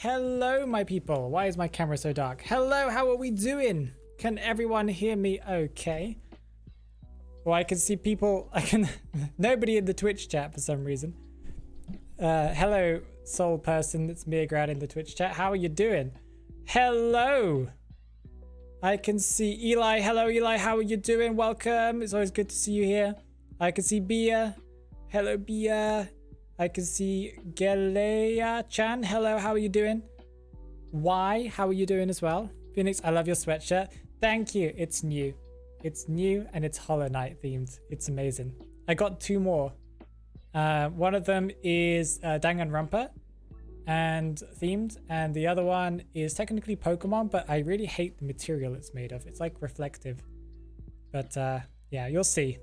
Hello, my people. Why is my camera so dark? Hello, how are we doing? Can everyone hear me okay? Well, I can see people. Nobody in the Twitch chat for some reason. Hello, soul person. It's me, Grad, in the Twitch chat. How are you doing? Hello. I can see Eli. Hello, Eli. How are you doing? Welcome. It's always good to see you here. I can see Bia. Hello, Bia. I can see Galea-chan. Hello, how are you doing? Why? How are you doing as well? Phoenix, I love your sweatshirt. Thank you. It's new. It's new and it's Hollow Knight themed. It's amazing. I got two more. One of them is Danganronpa and themed, and the other one is technically Pokemon, but I really hate the material it's made of. It's like reflective. But yeah, you'll see.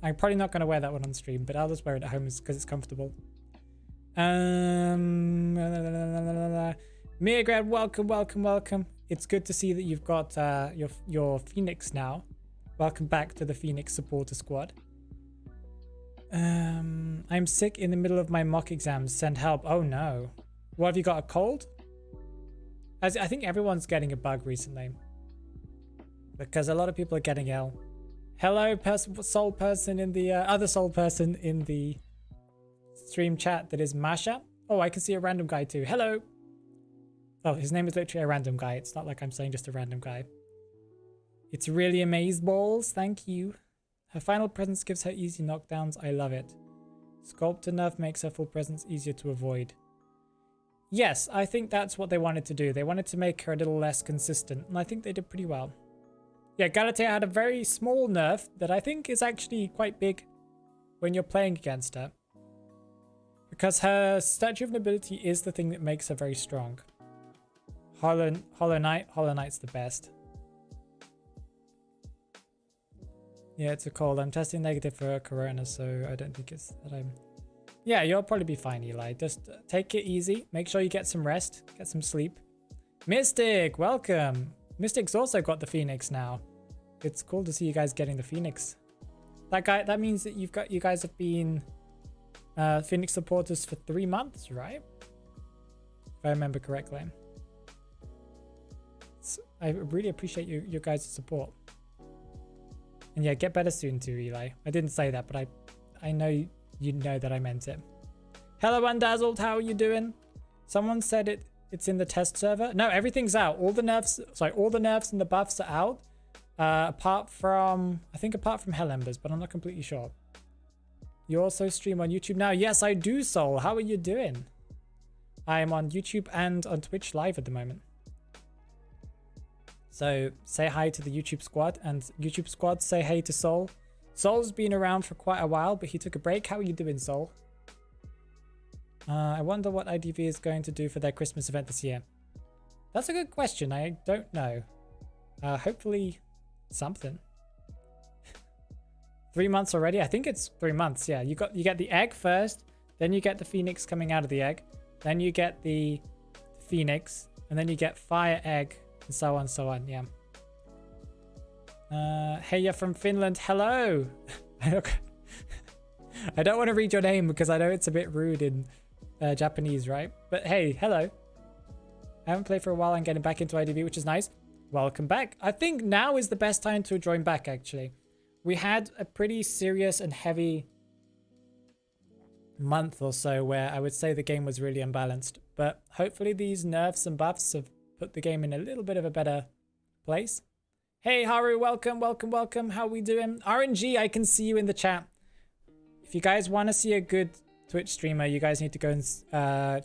I'm probably not going to wear that one on stream, but I'll just wear it at home because it's comfortable. Miagrad, welcome. It's good to see that you've got your Phoenix now. Welcome back to the Phoenix supporter squad. I'm sick in the middle of my mock exams. Send help. Oh no. What, have you got a cold? I think everyone's getting a bug recently, because a lot of people are getting ill. Hello, soul person in the other soul person in the stream chat that is Masha. Oh, I can see a random guy too. Hello. Oh, his name is literally a random guy. It's not like I'm saying just a random guy. It's really amazeballs. Thank you. Her final presence gives her easy knockdowns. I love it. Sculptor nerf makes her full presence easier to avoid. Yes, I think that's what they wanted to do. They wanted to make her a little less consistent, and I think they did pretty well. Yeah, Galatea had a very small nerf that I think is actually quite big when you're playing against her, because her Statue of Nobility is the thing that makes her very strong. Hollow Knight's the best. Yeah, it's a cold. I'm testing negative for corona, so I don't think it's that I'm... Yeah, you'll probably be fine, Eli. Just take it easy. Make sure you get some rest, get some sleep. Mystic, welcome. Mystic's also got the Phoenix now. It's cool to see you guys getting the Phoenix. That means that you guys have been Phoenix supporters for 3 months, right? If I remember correctly. I really appreciate your guys' support. And yeah, get better soon too, Eli. I didn't say that, but I know you know that I meant it. Hello, Undazzled. How are you doing? Someone said it's in the test server. No, everything's out. All the nerfs and the buffs are out. Apart from Hell Embers, but I'm not completely sure. You also stream on YouTube now? Yes, I do, Soul. How are you doing? I am on YouTube and on Twitch live at the moment. So say hi to the YouTube squad, and YouTube squad, say hey to Soul. Soul's been around for quite a while, but he took a break. How are you doing, Soul? I wonder what IDV is going to do for their Christmas event this year. That's a good question. I don't know. Hopefully something. 3 months already? I think it's 3 months. Yeah, you get the egg first, then you get the phoenix coming out of the egg, then you get the phoenix, and then you get fire egg, and so on, so on. Yeah. Hey, you're from Finland. Hello. I don't want to read your name because I know it's a bit rude in Japanese, right? But hey, hello. I haven't played for a while. I'm getting back into IDV, which is nice. Welcome back. I think now is the best time to join back, actually. We had a pretty serious and heavy month or so where I would say the game was really unbalanced. But hopefully these nerfs and buffs have put the game in a little bit of a better place. Hey, Haru, welcome, welcome, welcome. How we doing? RNG, I can see you in the chat. If you guys want to see a good Twitch streamer, you guys need to go and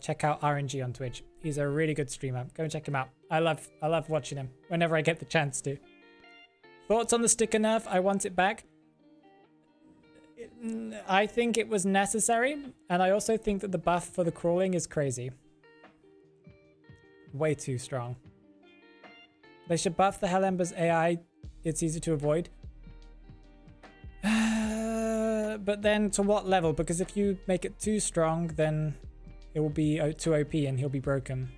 check out RNG on Twitch. He's a really good streamer. Go and check him out. I love watching him whenever I get the chance to. Thoughts on the sticker nerf? I want it back. I think it was necessary, and I also think that the buff for the crawling is crazy. Way too strong. They should buff the Hell Ember's AI. It's easy to avoid. But then to what level? Because if you make it too strong, then it will be too OP and he'll be broken.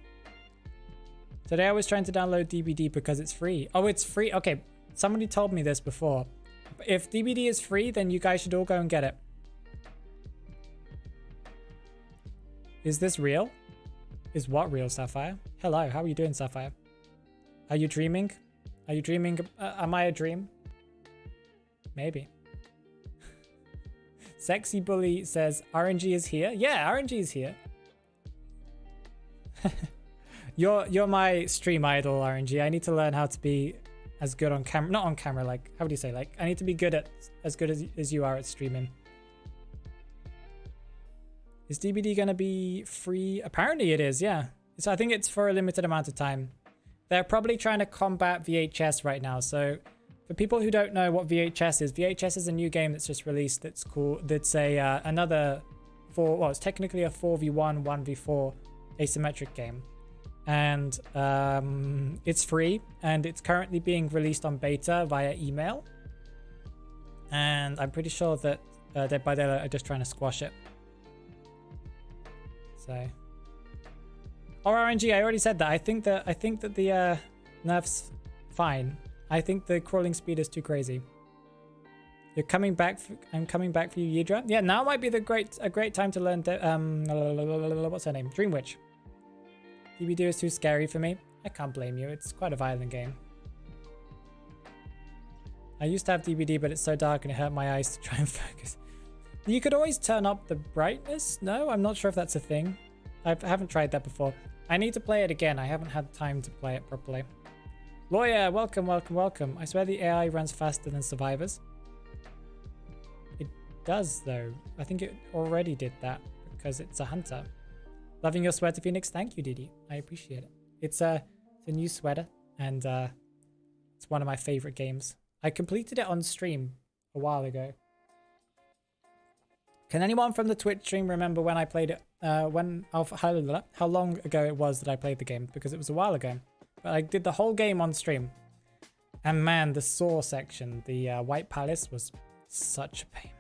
Today I was trying to download DBD because it's free. Oh, it's free. Okay, somebody told me this before. If DBD is free, then you guys should all go and get it. Is this real? Is what real, Sapphire? Hello, how are you doing, Sapphire? Are you dreaming? Are you dreaming? Am I a dream? Maybe. Sexy Bully says RNG is here. Yeah, RNG is here. You're my stream idol, RNG. I need to learn how to be as good on camera. Not on camera, like, how do you say? Like, I need to be good at as good as you are at streaming. Is DBD gonna be free? Apparently it is, yeah. So I think it's for a limited amount of time. They're probably trying to combat VHS right now. So for people who don't know what VHS is a new game that's just released that's cool. That's another it's technically a 4v1, 1v4 asymmetric game. And it's free, and it's currently being released on beta via email. And I'm pretty sure that Dead by Daylight are just trying to squash it. So, or RNG, I already said that. I think that the nerf's fine. I think the crawling speed is too crazy. You're coming back. I'm coming back for you, Yidra. Yeah, now might be a great time to learn. What's her name? Dream Witch. DBD is too scary for me. I can't blame you. It's quite a violent game. I used to have DBD, but it's so dark and it hurt my eyes to try and focus. You could always turn up the brightness. No, I'm not sure if that's a thing. I haven't tried that before. I need to play it again. I haven't had time to play it properly. Lawyer, welcome, welcome, welcome. I swear the AI runs faster than survivors. It does, though. I think it already did that because it's a hunter. Loving your sweater, Phoenix. Thank you, Didi. I appreciate it. It's a new sweater, and it's one of my favorite games. I completed it on stream a while ago. Can anyone from the Twitch stream remember when I played it? How long ago it was that I played the game? Because it was a while ago. But I did the whole game on stream. And man, the Saw section, the White Palace, was such a pain.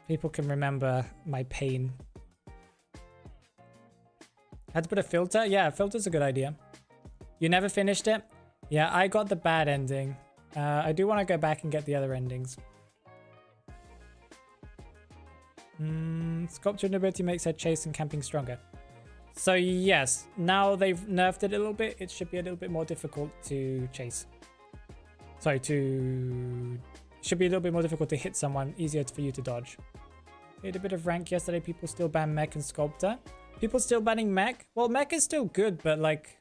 People can remember my pain. Had to put a filter? Yeah, a filter's a good idea. You never finished it? Yeah, I got the bad ending. I do want to go back and get the other endings. Sculpture ability makes her chase and camping stronger. So yes, now they've nerfed it a little bit. It should be a little bit more difficult to chase. Sorry, should be a little bit more difficult to hit someone, easier for you to dodge. Hit a bit of rank yesterday. People still ban mech and sculptor. People still banning mech? Well, mech is still good, but like,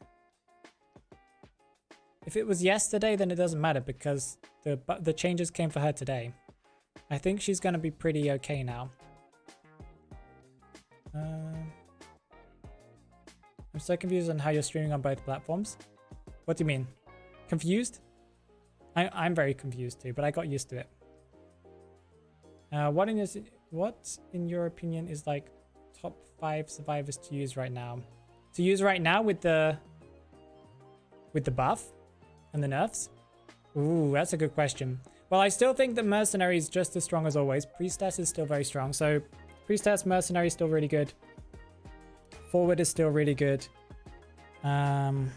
if it was yesterday, then it doesn't matter because the changes came for her today. I think she's going to be pretty okay now. I'm so confused on how you're streaming on both platforms. What do you mean? Confused? I'm very confused too, but I got used to it. What in your opinion is like top 5 survivors to use right now? To use right now with the buff and the nerfs? Ooh, that's a good question. Well, I still think that Mercenary is just as strong as always. Priestess is still very strong. So Priestess, Mercenary is still really good. Forward is still really good. I'm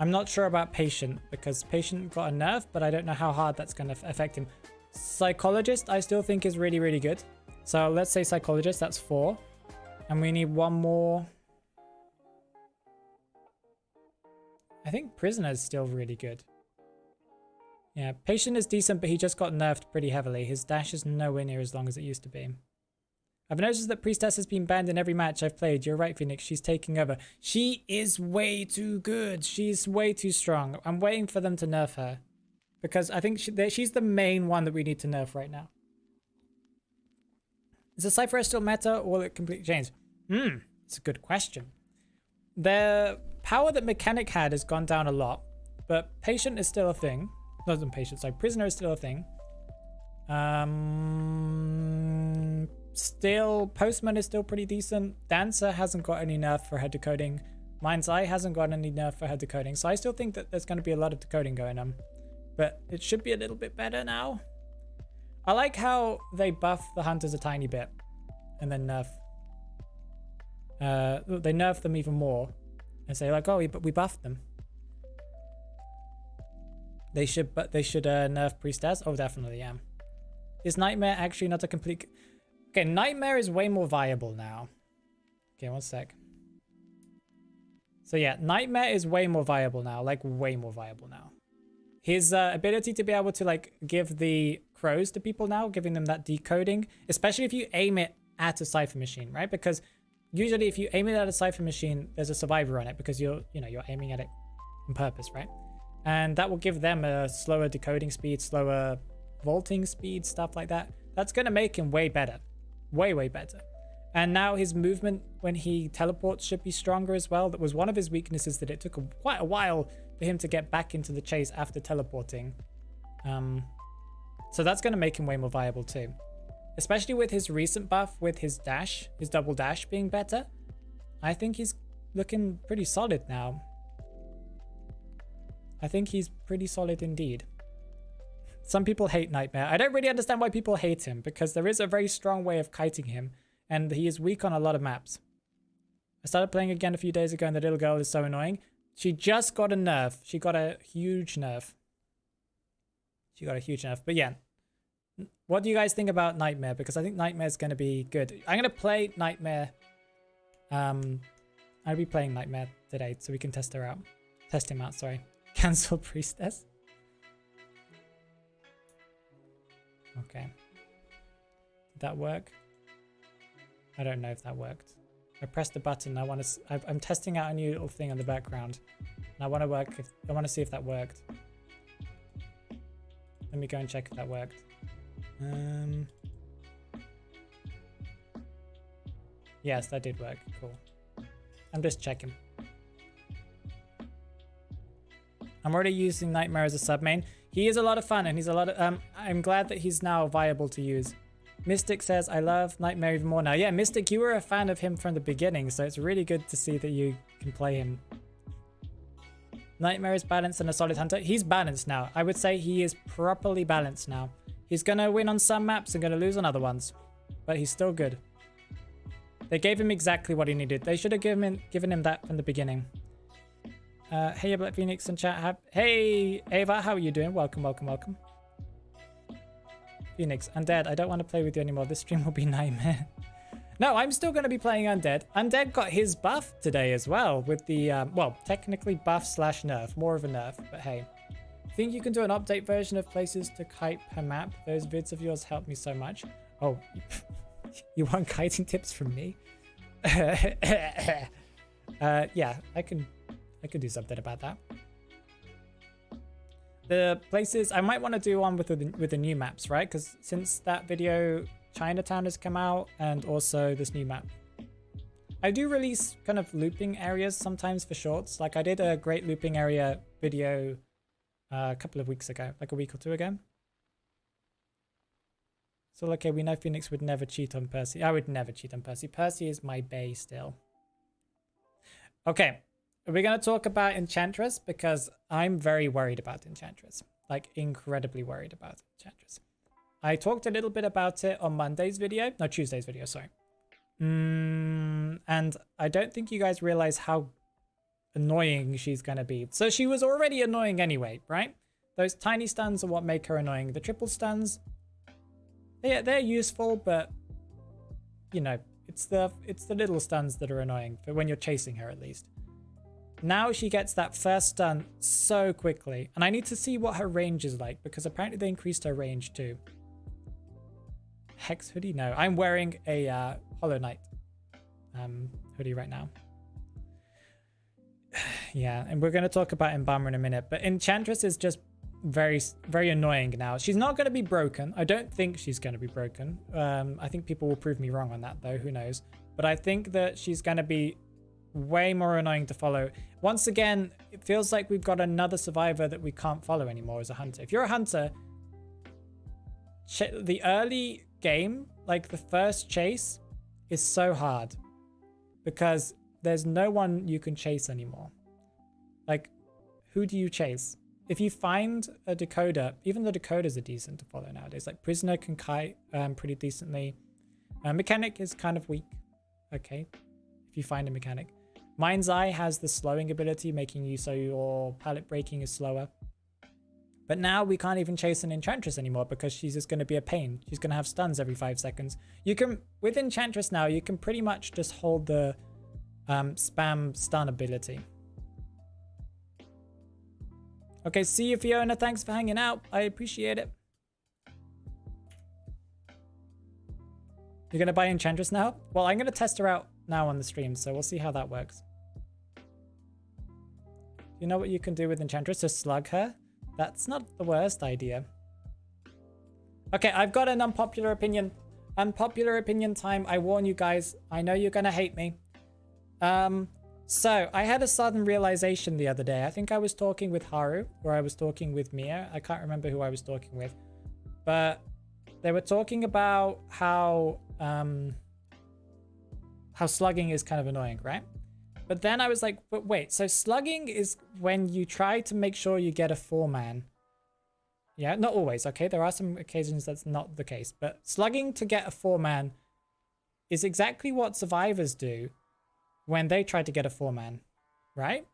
not sure about Patient because Patient got a nerf, but I don't know how hard that's going to affect him. Psychologist, I still think is really, really good. So let's say Psychologist, that's 4. And we need one more. I think Prisoner is still really good. Yeah, Patient is decent, but he just got nerfed pretty heavily. His dash is nowhere near as long as it used to be. I've noticed that Priestess has been banned in every match I've played. You're right, Phoenix. She's taking over. She is way too good. She's way too strong. I'm waiting for them to nerf her. Because I think she's the main one that we need to nerf right now. Is the Cypher still meta or will it completely change? It's a good question. The power that Mechanic had has gone down a lot. But Patient is still a thing. Not Patient, sorry. Prisoner is still a thing. Still, Postman is still pretty decent. Dancer hasn't got any nerf for head decoding. Mind's Eye hasn't got any nerf for head decoding. So I still think that there's going to be a lot of decoding going on. But it should be a little bit better now. I like how they buff the hunters a tiny bit. And then nerf. They nerf them even more. And say like, oh, but we buffed them. They should nerf Priestess. Oh, definitely, yeah. Is Nightmare actually not a complete... Okay, Nightmare is way more viable now. Okay, one sec. So yeah, Nightmare is way more viable now. Like, way more viable now. His ability to be able to, like, give the crows to people now, giving them that decoding, especially if you aim it at a Cypher machine, right? Because usually if you aim it at a Cypher machine, there's a survivor on it because you're aiming at it on purpose, right? And that will give them a slower decoding speed, slower vaulting speed, stuff like that. That's going to make him way better. Way, way better. And now his movement when he teleports should be stronger as well. That was one of his weaknesses, that it took quite a while for him to get back into the chase after teleporting. So that's going to make him way more viable too. Especially with his recent buff, with his dash, his double dash being better. I think he's looking pretty solid now. I think he's pretty solid indeed. Some people hate Nightmare. I don't really understand why people hate him, because there is a very strong way of kiting him, and he is weak on a lot of maps. I started playing again a few days ago, and the little girl is so annoying. She just got a nerf. She got a huge nerf. But yeah. What do you guys think about Nightmare? Because I think Nightmare is going to be good. I'm going to play Nightmare. I'll be playing Nightmare today, so we can test her out. Test him out, sorry. Cancel Priestess. Okay. Did that work? I don't know if that worked. I pressed the button. I'm testing out a new little thing on the background. And I want to see if that worked. Let me go and check if that worked. Yes, that did work. Cool. I'm just checking. I'm already using Nightmare as a sub main. He is a lot of fun, and he's a lot of... I'm glad that he's now viable to use. Mystic says, I love Nightmare even more now. Yeah, Mystic, you were a fan of him from the beginning, so it's really good to see that you can play him. Nightmare is balanced and a solid hunter. He's balanced now. I would say he is properly balanced now. He's going to win on some maps and going to lose on other ones. But he's still good. They gave him exactly what he needed. They should have given him that from the beginning. Hey, Black Phoenix in chat. Hey, Ava, how are you doing? Welcome, welcome, welcome. Phoenix, Undead, I don't want to play with you anymore. This stream will be Nightmare. No, I'm still going to be playing Undead. Undead got his buff today as well with the, well, technically buff / nerf. More of a nerf, but hey. Think you can do an update version of places to kite per map? Those vids of yours help me so much. Oh, you want kiting tips from me? Yeah, I can do something about that. the places I might want to do one with the new maps, right? Because since that video, Chinatown has come out, and also this new map. I do release kind of looping areas sometimes for shorts. Like I did a great looping area video a couple of weeks ago, like a week or two ago. So okay, we know Phoenix would never cheat on Percy. I would never cheat on Percy. Percy is my bae still. Okay, we're going to talk about Enchantress because I'm very worried about Enchantress. Like incredibly worried about Enchantress. I talked a little bit about it on Monday's video. No, Tuesday's video, sorry. And I don't think you guys realize how annoying she's going to be. So she was already annoying anyway, right? Those tiny stuns are what make her annoying. The triple stuns, they're useful, but you know, it's the little stuns that are annoying for when you're chasing her, at least. Now she gets that first stun so quickly, and I need to see what her range is like because apparently they increased her range too. Hex hoodie? No, I'm wearing a Hollow Knight hoodie right now. Yeah, and we're going to talk about Embalmer in a minute, but Enchantress is just very, very annoying now. She's not going to be broken. I don't think she's going to be broken. I think people will prove me wrong on that though, who knows. But I think that she's going to be way more annoying to follow. Once again, it feels like we've got another survivor that we can't follow anymore as a hunter. If you're a hunter, the early game, like the first chase, is so hard because there's no one you can chase anymore. Like, who do you chase? If you find a decoder, even the decoders are decent to follow nowadays. Like Prisoner can kite pretty decently. Mechanic is kind of weak. Okay, if you find a mechanic. Mind's Eye has the slowing ability, making you so your pallet breaking is slower. But now we can't even chase an Enchantress anymore because she's just going to be a pain. She's going to have stuns every 5 seconds. You can, with Enchantress now, you can pretty much just hold the spam stun ability. Okay, see you, Fiona. Thanks for hanging out. I appreciate it. You're going to buy Enchantress now? Well, I'm going to test her out now on the stream, so we'll see how that works. You know what you can do with Enchantress? Just slug her? That's not the worst idea. Okay, I've got an unpopular opinion. Unpopular opinion time. I warn you guys. I know you're going to hate me. So, I had a sudden realization the other day. I think I was talking with Haru, or I was talking with Mia. I can't remember who I was talking with. But they were talking about how slugging is kind of annoying, right? But then I was like, but wait, so slugging is when you try to make sure you get a 4-man. Yeah, not always, okay? There are some occasions that's not the case. But slugging to get a 4-man is exactly what survivors do when they try to get a 4-man, right?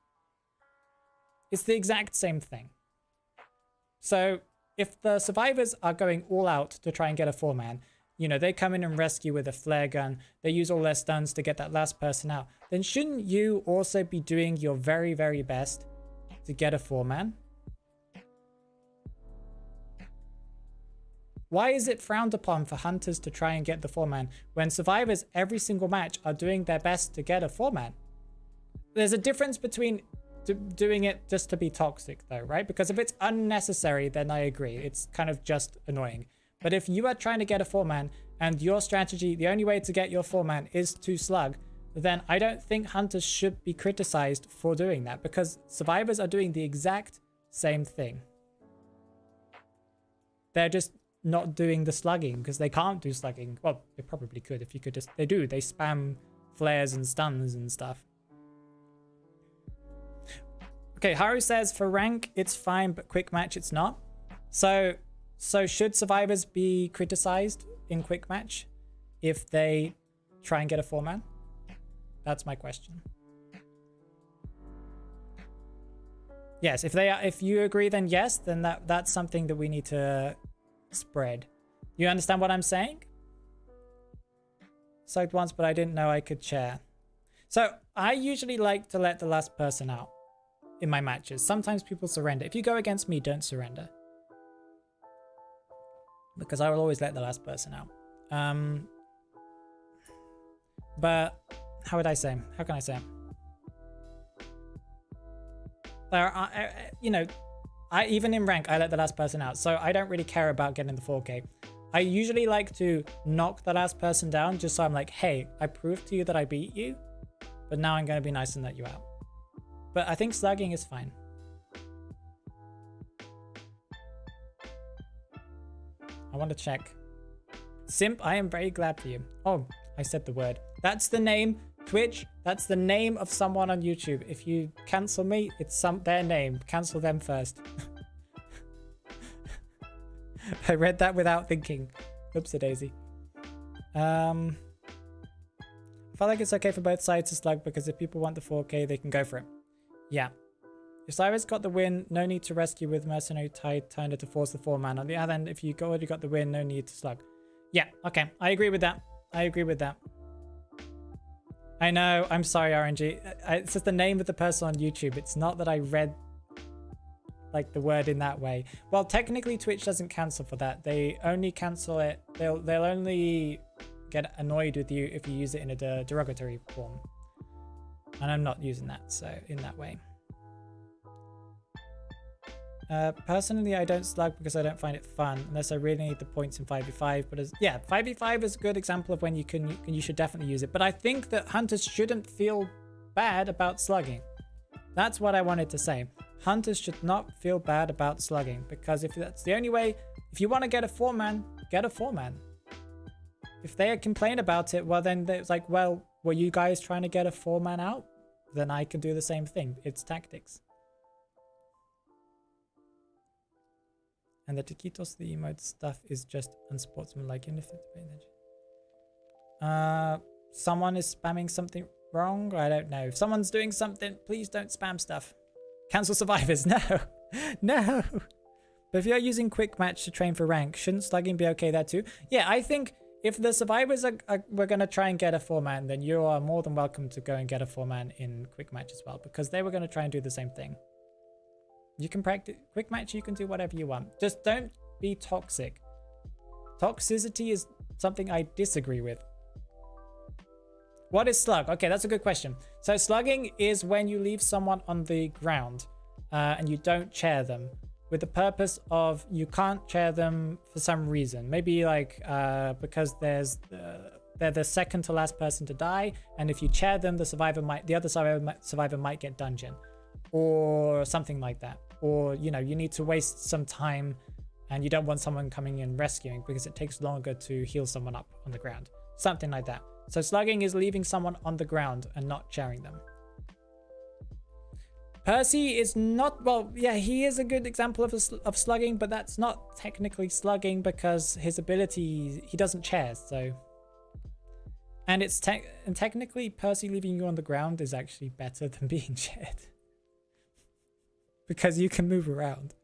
It's the exact same thing. So if the survivors are going all out to try and get a 4-man, you know, they come in and rescue with a flare gun, they use all their stuns to get that last person out, then shouldn't you also be doing your very, very best to get a 4-man? Why is it frowned upon for hunters to try and get the 4-man when survivors every single match are doing their best to get a 4-man? There's a difference between doing it just to be toxic though, right? Because if it's unnecessary, then I agree. It's kind of just annoying. But if you are trying to get a 4-man and your strategy, the only way to get your 4-man is to slug, then I don't think hunters should be criticized for doing that because survivors are doing the exact same thing. They're just not doing the slugging because they can't do slugging. Well, they probably could if you could just, they do. They spam flares and stuns and stuff. Okay, Haru says for rank, it's fine, but quick match, it's not. So should survivors be criticized in quick match if they try and get a 4-man? That's my question. Yes, if you agree, then yes, then that's something that we need to spread. You understand what I'm saying? Soaked once, but I didn't know I could share. So I usually like to let the last person out in my matches. Sometimes people surrender. If you go against me, don't surrender. Because I will always let the last person out. But how would I say? How can I say? You know, even in rank, I let the last person out. So I don't really care about getting the 4K. I usually like to knock the last person down just so I'm like, hey, I proved to you that I beat you, but now I'm going to be nice and let you out. But I think slugging is fine. I want to check. Simp, I am very glad for you. Oh, I said the word. That's the name. Twitch, that's the name of someone on YouTube. If you cancel me, it's their name. Cancel them first. I read that without thinking. Oops-a-daisy. I feel like it's okay for both sides to slug because if people want the 4K, they can go for it. Yeah. If Cyrus got the win, no need to rescue with Mercenary Tide Turner to force the 4-man. On the other hand, if you already got the win, no need to slug. Yeah, okay. I agree with that. I agree with that. I know. I'm sorry, RNG. It's just the name of the person on YouTube. It's not that I read like the word in that way. Well, technically Twitch doesn't cancel for that. They only cancel it. They'll only get annoyed with you if you use it in a derogatory form. And I'm not using that, so in that way. Personally, I don't slug because I don't find it fun unless I really need the points in 5v5. But yeah, 5v5 is a good example of when you should definitely use it. But I think that hunters shouldn't feel bad about slugging. That's what I wanted to say. Hunters should not feel bad about slugging because if that's the only way, if you want to get a 4-man, get a 4-man. If they complain about it, well then it's like, well, were you guys trying to get a 4-man out? Then I can do the same thing. It's tactics. And the taquitos, the emote stuff is just unsportsmanlike. Even if someone is spamming something wrong, I don't know. If someone's doing something, please don't spam stuff. Cancel survivors. No, no. But if you're using quick match to train for rank, shouldn't slugging be okay there too? Yeah, I think if the survivors were going to try and get a 4-man, then you are more than welcome to go and get a 4-man in quick match as well, because they were going to try and do the same thing. You can practice quick match, you can do whatever you want. Just don't be toxic. Toxicity is something I disagree with. What is slug? Okay, that's a good question. So slugging is when you leave someone on the ground and you don't chair them with the purpose of you can't chair them for some reason. Maybe like because they're the second to last person to die, and if you chair them, the other survivor might get dungeon or something like that. Or, you know, you need to waste some time and you don't want someone coming in rescuing because it takes longer to heal someone up on the ground. Something like that. So slugging is leaving someone on the ground and not chairing them. Percy is not, well, yeah, he is a good example of slugging, but that's not technically slugging because his ability, he doesn't chair, so. And and technically Percy leaving you on the ground is actually better than being chaired. Because you can move around.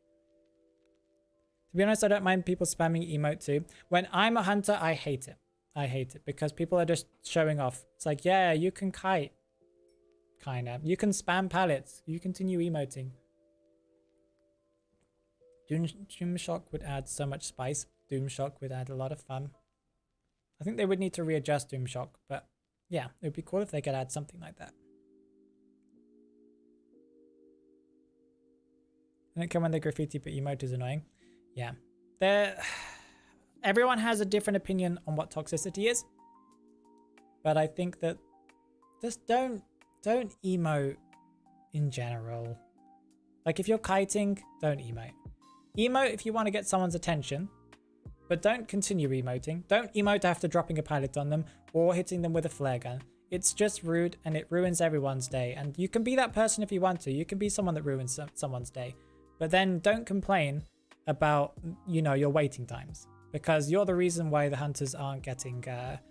To be honest, I don't mind people spamming emote too. When I'm a hunter, I hate it. I hate it because people are just showing off. It's like, yeah, you can kite. Kinda. You can spam pallets. You continue emoting. Doomshock would add so much spice. Doomshock would add a lot of fun. I think they would need to readjust Doomshock, but yeah, it would be cool if they could add something like that. I don't care when they graffiti, but emote is annoying. Yeah. Everyone has a different opinion on what toxicity is. But I think that just don't emote in general. Like if you're kiting, don't emote. Emote if you want to get someone's attention, but don't continue emoting. Don't emote after dropping a pallet on them or hitting them with a flare gun. It's just rude and it ruins everyone's day. And you can be that person if you want to. You can be someone that ruins someone's day. But then don't complain about, you know, your waiting times, because you're the reason why the hunters aren't getting,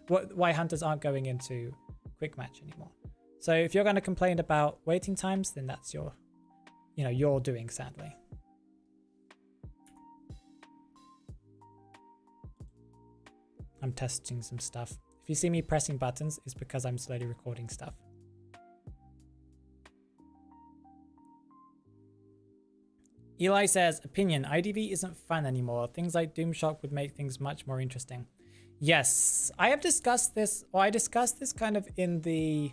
why hunters aren't going into quick match anymore. So if you're going to complain about waiting times, then that's your, you know, your doing, sadly. I'm testing some stuff. If you see me pressing buttons, it's because I'm slowly recording stuff. Eli says, opinion, IDV isn't fun anymore. Things like Doomshock would make things much more interesting. Yes, I have discussed this, or I discussed this kind of in the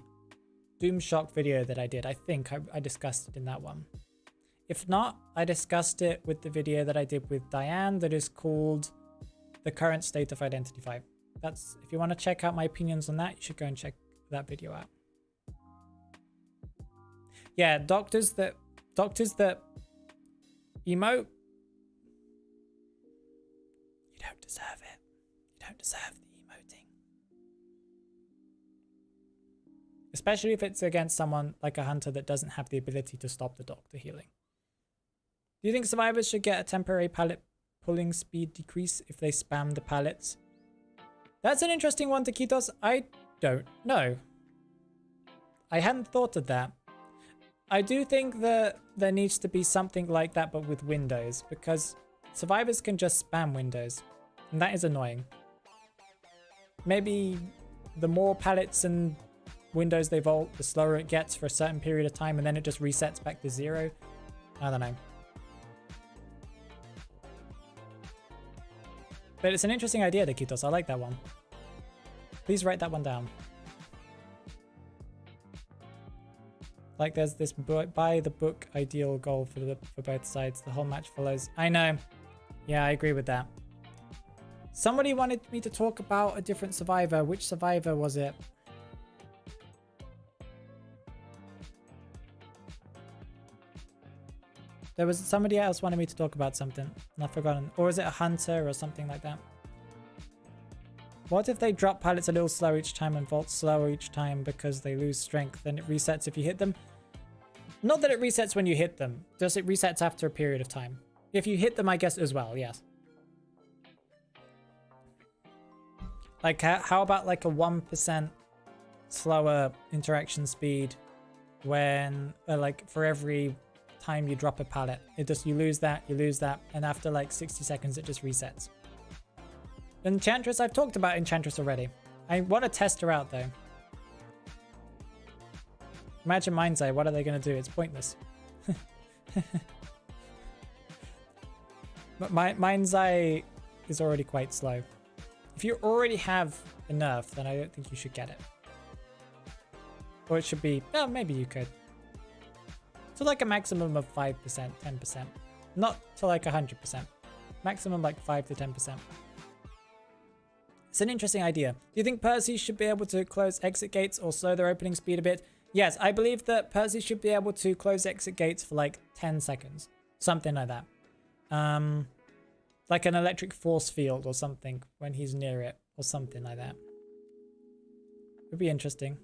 Doomshock video that I did. I think I discussed it in that one. If not, I discussed it with the video that I did with Diane that is called The Current State of Identity 5. That's, if you want to check out my opinions on that, you should go and check that video out. Yeah, doctors that emote, you don't deserve it. You don't deserve the emoting. Especially if it's against someone like a hunter that doesn't have the ability to stop the doctor healing. Do you think survivors should get a temporary pallet pulling speed decrease if they spam the pallets? That's an interesting one, Taquitos. I don't know. I hadn't thought of that. I do think that there needs to be something like that, but with windows, because survivors can just spam windows, and that is annoying. Maybe the more pallets and windows they vault, the slower it gets for a certain period of time, and then it just resets back to 0. I don't know. But it's an interesting idea, Taquitos. I like that one. Please write that one down. Like there's this by the book ideal goal for both sides. The whole match follows. I know. Yeah, I agree with that. Somebody wanted me to talk about a different survivor. Which survivor was it? There was somebody else wanted me to talk about something, and I've forgotten. Or is it a hunter or something like that? What if they drop pallets a little slow each time and vault slower each time because they lose strength? Then it resets if you hit them? Not that it resets when you hit them. Just it resets after a period of time. If you hit them, I guess, as well, yes. Like, how about like a 1% slower interaction speed when, like, for every time you drop a pallet? It just, you lose that, and after like 60 seconds, it just resets. Enchantress, I've talked about Enchantress already. I want to test her out though. Imagine Mind's Eye, what are they going to do? It's pointless. But Mind's Eye is already quite slow. If you already have a nerf, then I don't think you should get it. Or it should be, well, maybe you could. To like a maximum of 5%, 10%. Not to like 100%. Maximum like 5 to 10%. It's an interesting idea. Do you think Percy should be able to close exit gates or slow their opening speed a bit? Yes, I believe that Percy should be able to close exit gates for like 10 seconds. Something like that. Like an electric force field or something when he's near it or something like that. Would be interesting.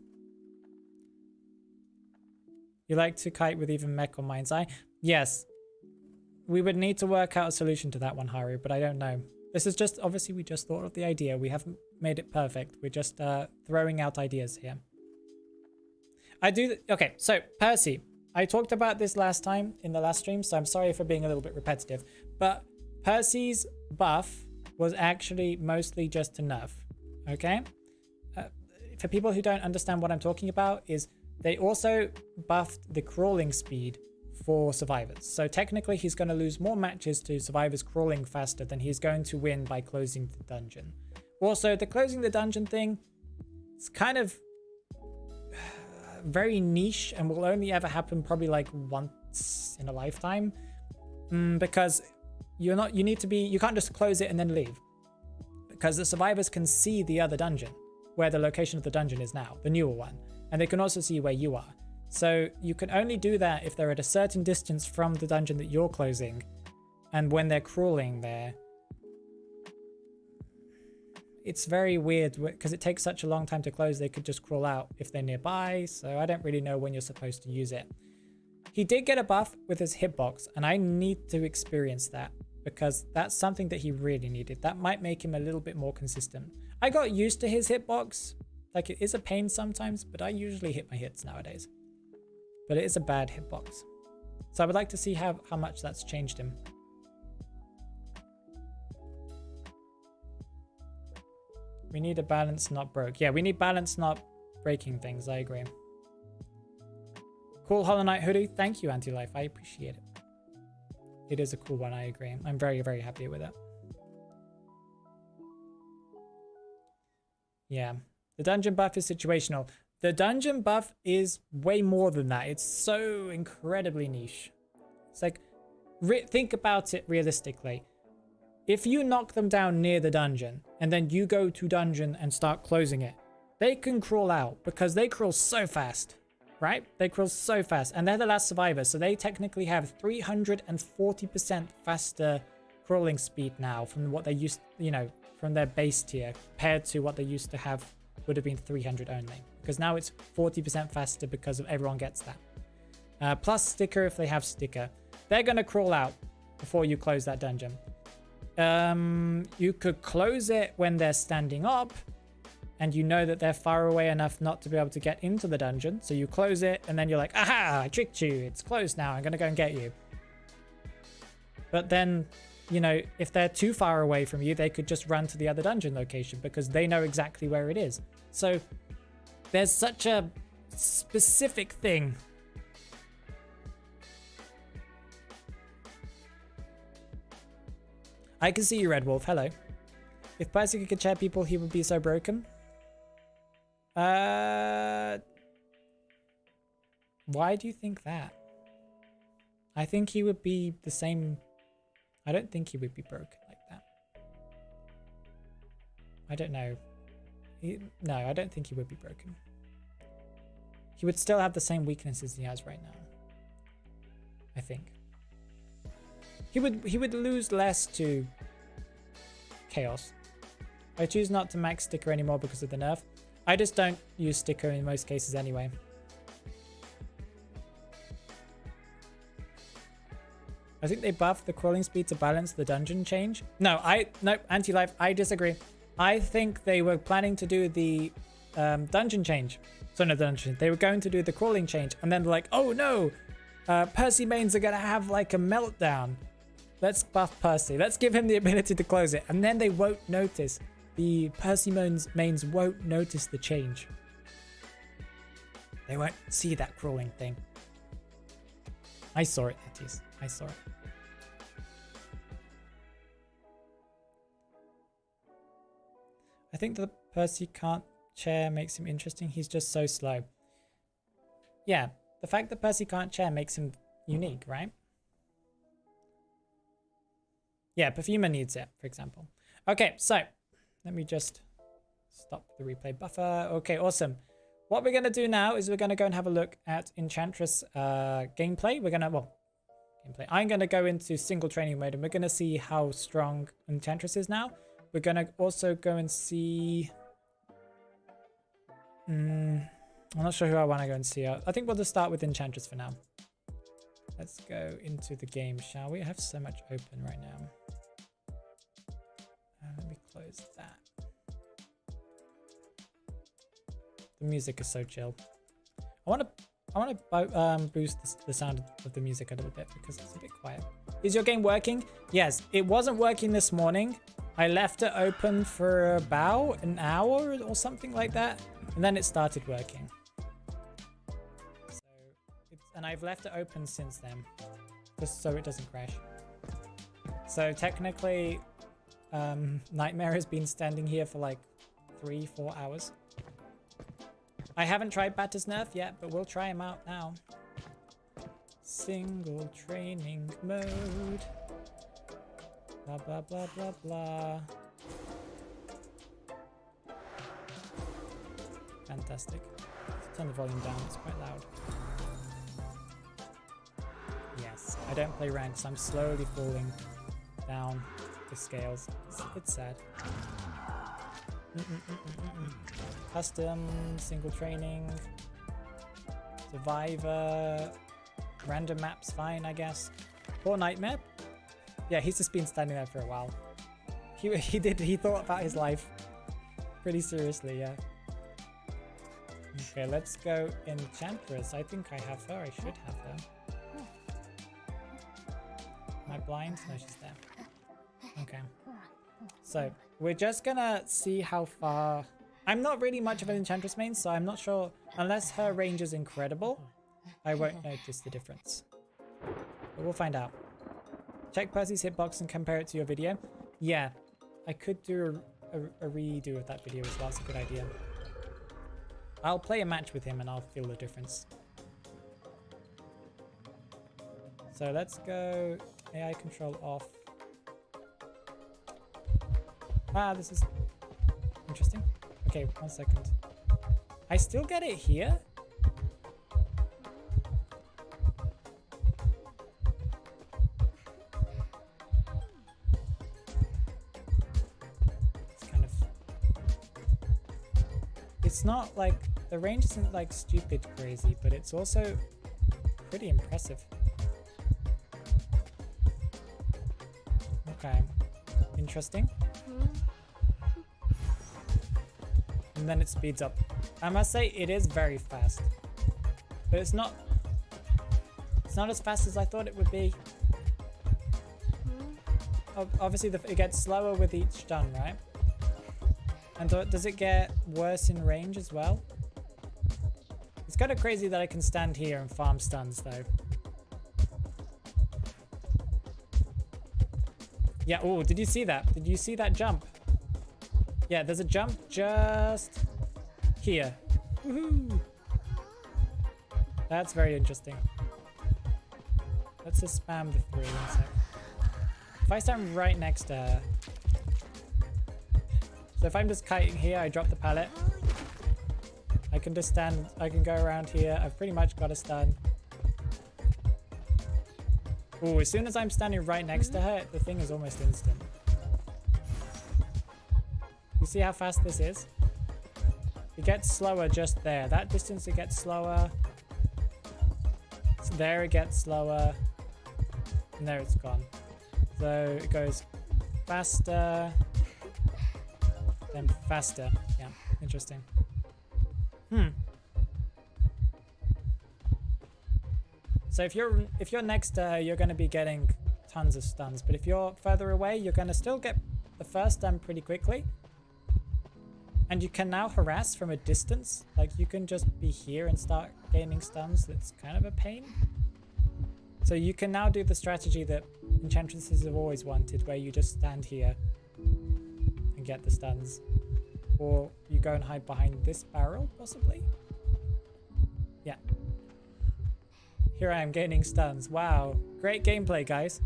You like to kite with even mech or Mind's Eye? Yes. We would need to work out a solution to that one, Haru, but I don't know. This is just, obviously we just thought of the idea. We haven't made it perfect. We're just throwing out ideas here. Okay, so Percy. I talked about this last time in the last stream, so I'm sorry for being a little bit repetitive. But Percy's buff was actually mostly just a nerf, okay? For people who don't understand what I'm talking about, is they also buffed the crawling speed for survivors. So technically he's going to lose more matches to survivors crawling faster than he's going to win by closing the dungeon. Also, the closing the dungeon thing, it's kind of very niche and will only ever happen probably like once in a lifetime, because you can't just close it and then leave, because the survivors can see the other dungeon, where the location of the dungeon is now, the newer one, and they can also see where you are. So you can only do that if they're at a certain distance from the dungeon that you're closing, and when they're crawling there. It's very weird because it takes such a long time to close. They could just crawl out if they're nearby, so I don't really know when you're supposed to use it. He did get a buff with his hitbox, and I need to experience that because that's something that he really needed. That might make him a little bit more consistent. I got used to his hitbox. Like, it is a pain sometimes, but I usually hit my hits nowadays. But it is a bad hitbox. So I would like to see how much that's changed him. We need a balance, not broke. Yeah, we need balance, not breaking things. I agree. Cool Hollow Knight hoodie. Thank you, Anti-Life. I appreciate it. It is a cool one. I agree. I'm very, very happy with it. Yeah. The dungeon buff is situational. The dungeon buff is way more than that. It's so incredibly niche. It's like, think about it realistically. If you knock them down near the dungeon and then you go to dungeon and start closing it, they can crawl out because they crawl so fast, right? They crawl so fast and they're the last survivor. So they technically have 340% faster crawling speed now from what they used, you know, from their base tier compared to what they used to have would have been 300 only, because now it's 40% faster because of everyone gets that. Plus sticker if they have sticker. They're going to crawl out before you close that dungeon. You could close it when they're standing up and you know that they're far away enough not to be able to get into the dungeon. So you close it and then you're like, aha, I tricked you. It's closed now. I'm going to go and get you. But then, you know, if they're too far away from you, they could just run to the other dungeon location because they know exactly where it is. So there's such a specific thing. I can see you, Red Wolf. Hello. If Percy could chair people, he would be so broken. Why do you think that? I think he would be the same. I don't think he would be broken like that. I don't know. No, I don't think he would be broken. He would still have the same weaknesses he has right now. I think. He would lose less to chaos. I choose not to max sticker anymore because of the nerf. I just don't use sticker in most cases anyway. I think they buffed the crawling speed to balance the dungeon change. No, anti-life, I disagree. I think they were planning to do the dungeon change. So no, dungeon. They were going to do the crawling change. And then they're like, oh no, Percy mains are going to have like a meltdown. Let's buff Percy. Let's give him the ability to close it. And then they won't notice. The Percy mains won't notice the change. They won't see that crawling thing. I saw it, Netties. I saw it. I think the Percy can't chair makes him interesting. He's just so slow. Yeah, the fact that Percy can't chair makes him unique, right? Yeah, Perfumer needs it, for example. Okay, so let me just stop the replay buffer. Okay, awesome. What we're going to do now is we're going to go and have a look at Enchantress gameplay. We're going to, well, gameplay. I'm going to go into single training mode and we're going to see how strong Enchantress is now. We're going to also go and see... I'm not sure who I want to go and see. I think we'll just start with Enchantress for now. Let's go into the game, shall we? I have so much open right now. Let me close that. The music is so chill. I want to boost the sound of the music a little bit because it's a bit quiet. Is your game working? Yes, it wasn't working this morning. I left it open for about an hour or something like that, and then it started working. And I've left it open since then, just so it doesn't crash. So technically, Nightmare has been standing here for like 3-4 hours. I haven't tried Batter's nerf yet, but we'll try him out now. Single training mode. Blah, blah, blah, blah, blah. Fantastic. Let's turn the volume down, it's quite loud. Yes, I don't play ranks, so I'm slowly falling down the scales. It's sad. Custom, single training, Survivor, random maps, fine, I guess. Poor Nightmare. Yeah, he's just been standing there for a while. He thought about his life pretty seriously, yeah. Okay, let's go Enchantress. I think I have her. I should have her. Am I blind? No, she's there. Okay. So, we're just gonna see how far... I'm not really much of an Enchantress main, so I'm not sure... Unless her range is incredible, I won't notice the difference. But we'll find out. Check Percy's hitbox and compare it to your video. Yeah, I could do a redo of that video as well. That's a good idea. I'll play a match with him and I'll feel the difference. So let's go AI control off. Ah, this is interesting. Okay, 1 second. I still get it here? It's kind of... It's not like... The range isn't like stupid crazy, but it's also pretty impressive. Okay. Interesting. And then it speeds up. I must say it is very fast, but it's not as fast as I thought it would be. Obviously it gets slower with each stun, right? And does it get worse in range as well? It's kind of crazy that I can stand here and farm stuns though. Yeah, oh, did you see that? Did you see that jump? Yeah, there's a jump just here. Woohoo! That's very interesting. Let's just spam the 3 1 sec. If I stand right next to her. So if I'm just kiting here, I drop the pallet. I can just stand, I can go around here. I've pretty much got a stun. Oh, as soon as I'm standing right next to her, the thing is almost instant. You see how fast this is? It gets slower just there. That distance it gets slower. So there it gets slower. And there it's gone. So it goes faster. Then faster. Yeah, interesting. So if you're next to her, you're going to be getting tons of stuns. But if you're further away, you're going to still get the first stun pretty quickly. And you can now harass from a distance. Like you can just be here and start gaining stuns. That's kind of a pain. So you can now do the strategy that enchantresses have always wanted, where you just stand here and get the stuns. Or you go and hide behind this barrel, possibly. Yeah. Here I am gaining stuns. Wow. Great gameplay, guys.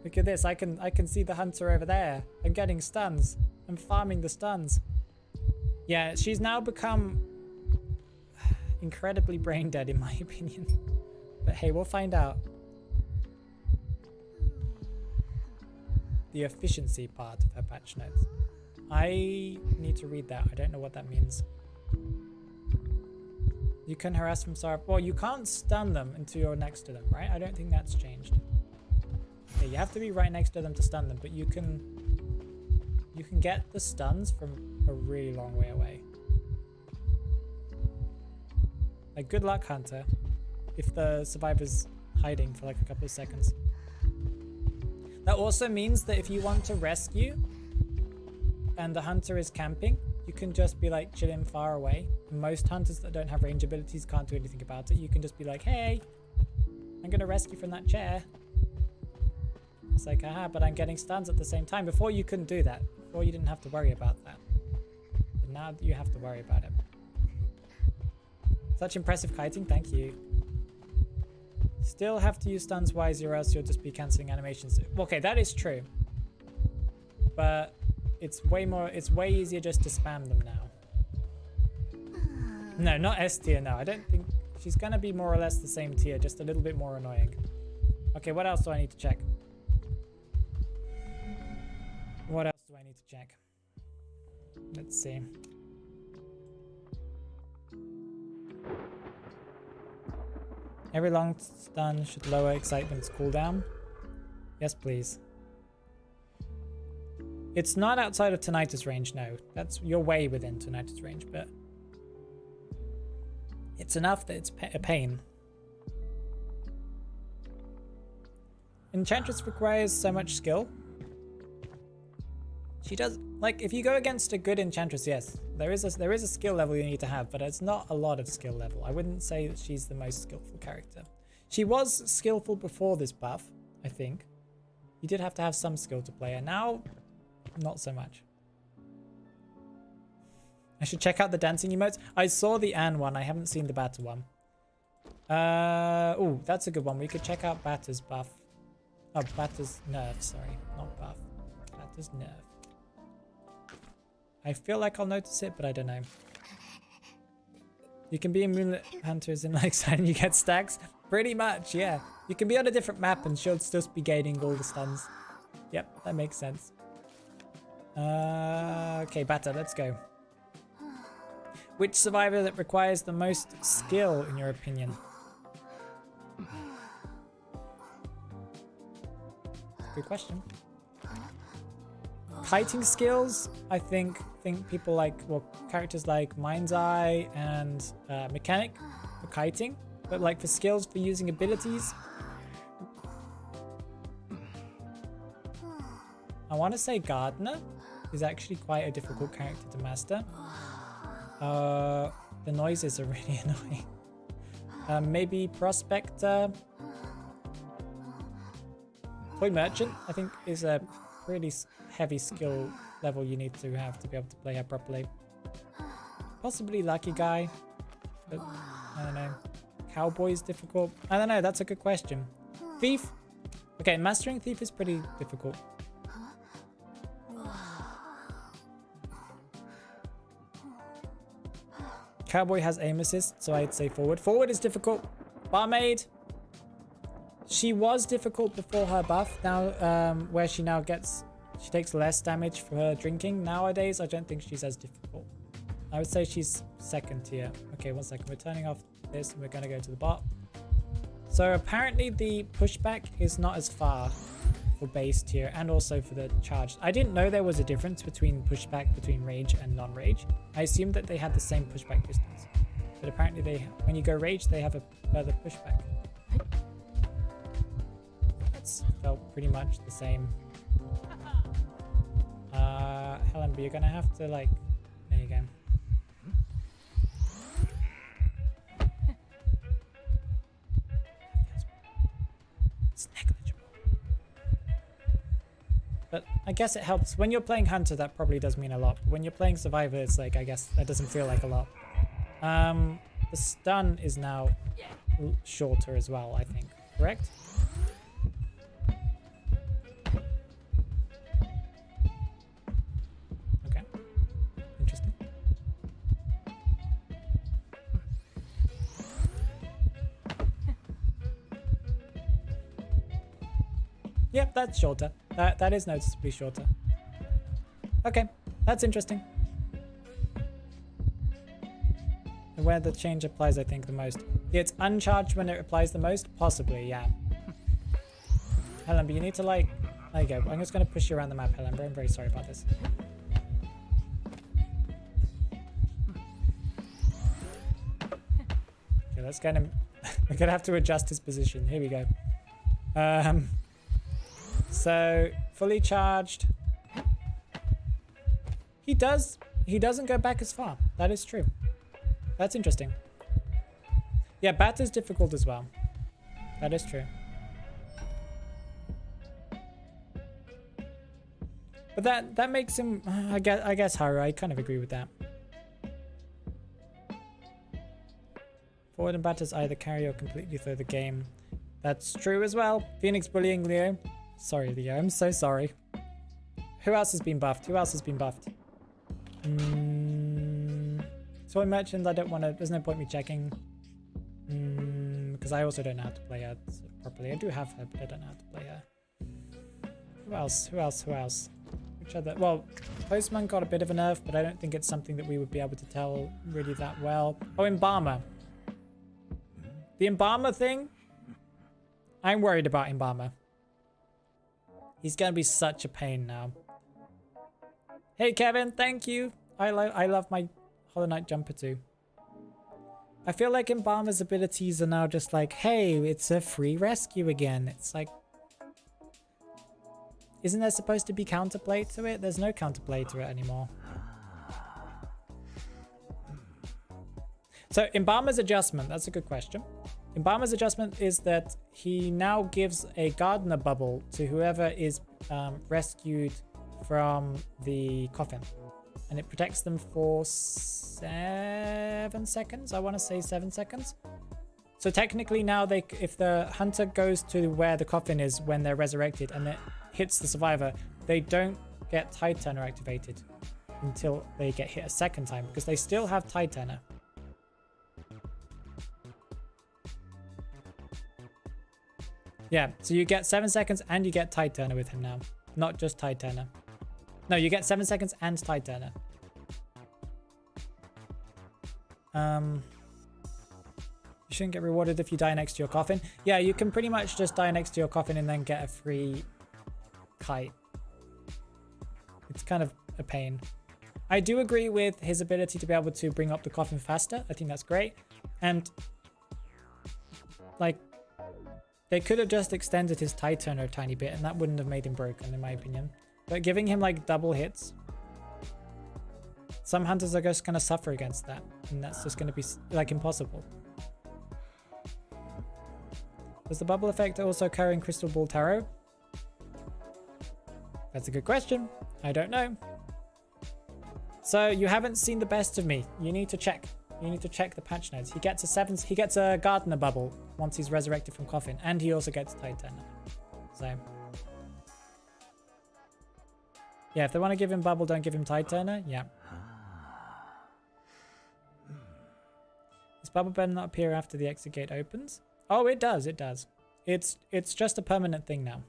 Look at this. I can see the hunter over there. I'm getting stuns. I'm farming the stuns. Yeah, she's now become incredibly brain dead in my opinion. But hey, we'll find out. The efficiency part of her patch notes. I need to read that. I don't know what that means. You can harass from Sarah. Well, you can't stun them until you're next to them, right? I don't think that's changed. Okay, you have to be right next to them to stun them, but you can get the stuns from a really long way away. Like, good luck, Hunter, if the survivor's hiding for like a couple of seconds. That also means that if you want to rescue and the hunter is camping, you can just be like chilling far away. Most hunters that don't have range abilities can't do anything about it. You can just be like, hey, I'm going to rescue from that chair. It's like, aha, but I'm getting stuns at the same time. Before you couldn't do that. Before you didn't have to worry about that. But now you have to worry about it. Such impressive kiting, thank you. Still have to use stuns wisely or else you'll just be cancelling animations. Okay, that is true. But it's way easier just to spam them now. No, not S tier, no. I don't think... She's gonna be more or less the same tier, just a little bit more annoying. Okay, what else do I need to check? What else do I need to check? Let's see. Every long stun should lower excitement's cooldown. Yes, please. It's not outside of Tinnitus range, no. You're way within Tinnitus range, but it's enough that it's a pain. Enchantress requires so much skill. She does, like, if you go against a good Enchantress, yes, there is a skill level you need to have, but it's not a lot of skill level. I wouldn't say that she's the most skillful character. She was skillful before this buff, I think. You did have to have some skill to play her. Now, not so much. I should check out the dancing emotes. I saw the Anne one. I haven't seen the battle one. Oh, that's a good one. We could check out Batter's buff. Oh, Batter's nerf, sorry. Not buff. Batter's nerf. I feel like I'll notice it, but I don't know. You can be a Moonlit Hunters in like sign and you get stacks? Pretty much, yeah. You can be on a different map and she'll still be gaining all the stuns. Yep, that makes sense. Okay, Batter, let's go. Which survivor that requires the most skill, in your opinion? Good question. Kiting skills, I think people like, well, characters like Mind's Eye and Mechanic for kiting, but like for skills for using abilities, I want to say Gardener is actually quite a difficult character to master. The noises are really annoying. Maybe Prospector. Toy Merchant, I think, is a pretty heavy skill level you need to have to be able to play her properly. Possibly Lucky Guy, but I don't know. Cowboy's difficult. I don't know, that's a good question. Thief? Okay, mastering Thief is pretty difficult. Cowboy has aim assist, so I'd say Forward. Forward is difficult. Barmaid. She was difficult before her buff. Now, where she now gets... She takes less damage for her drinking. Nowadays, I don't think she's as difficult. I would say she's second tier. Okay, 1 second. We're turning off this and we're going to go to the bot. So apparently the pushback is not as far for base tier and also for the charged. I didn't know there was a difference between pushback between rage and non-rage. I assumed that they had the same pushback distance. But apparently they, when you go rage, they have a further pushback. That's felt pretty much the same. Helen, but you're gonna have to like, there you go. It's negligible. But I guess it helps. When you're playing Hunter, that probably does mean a lot. But when you're playing Survivor, it's like, I guess that doesn't feel like a lot. The stun is now shorter as well, I think. Correct? Okay. Interesting. Yep, that's shorter. That is noticeably shorter. Okay, that's interesting. And where the change applies, I think, the most. It's uncharged when it applies the most? Possibly, yeah. Helen, but you need to like... There you go. I'm just going to push you around the map, Helen. I'm very sorry about this. Okay, let's get him... We're going to have to adjust his position. Here we go. So, fully charged. He doesn't go back as far. That is true. That's interesting. Yeah, Bat is difficult as well. That is true. But that makes him, I guess Haru, I kind of agree with that. Forward and Batters either carry or completely throw the game. That's true as well. Phoenix bullying Leo. Sorry, Leo. I'm so sorry. Who else has been buffed? Who else has been buffed? Toy Merchant, I don't want to... There's no point me checking. Because I also don't know how to play her properly. I do have her, but I don't know how to play her. Who else? Who else? Who else? Which other... Well, Postman got a bit of a nerf, but I don't think it's something that we would be able to tell really that well. Oh, Embalmer. The Embalmer thing? I'm worried about Embalmer. He's going to be such a pain now. Hey, Kevin, thank you. I love my Hollow Knight jumper too. I feel like Embalmer's abilities are now just like, hey, it's a free rescue again. It's like... Isn't there supposed to be counterplay to it? There's no counterplay to it anymore. So, Embalmer's adjustment, that's a good question. Embalmer's adjustment is that he now gives a Gardener bubble to whoever is rescued from the coffin. And it protects them for 7 seconds. I want to say 7 seconds. So technically now if the hunter goes to where the coffin is when they're resurrected and it hits the survivor, they don't get tide turner activated until they get hit a second time because they still have tide turner. Yeah, so you get 7 seconds and you get tide turner with him now, not just tide turner. No, you get 7 seconds and tide turner. You shouldn't get rewarded if you die next to your coffin. Yeah, you can pretty much just die next to your coffin and then get a free kite. It's kind of a pain. I do agree with his ability to be able to bring up the coffin faster. I think that's great. And like, they could have just extended his tide turner a tiny bit and that wouldn't have made him broken in my opinion. But giving him like double hits, some hunters are just going to suffer against that. And that's just going to be like impossible. Does the bubble effect also occur in Crystal Ball Tarot? That's a good question. I don't know. So you haven't seen the best of me. You need to check. You need to check the patch notes. He gets a gardener bubble once he's resurrected from coffin, and he also gets tide turner. So yeah, if they want to give him bubble, don't give him tide turner. Yeah. This bubble better not appear after the exit gate opens. Oh, it does. It does. It's just a permanent thing now.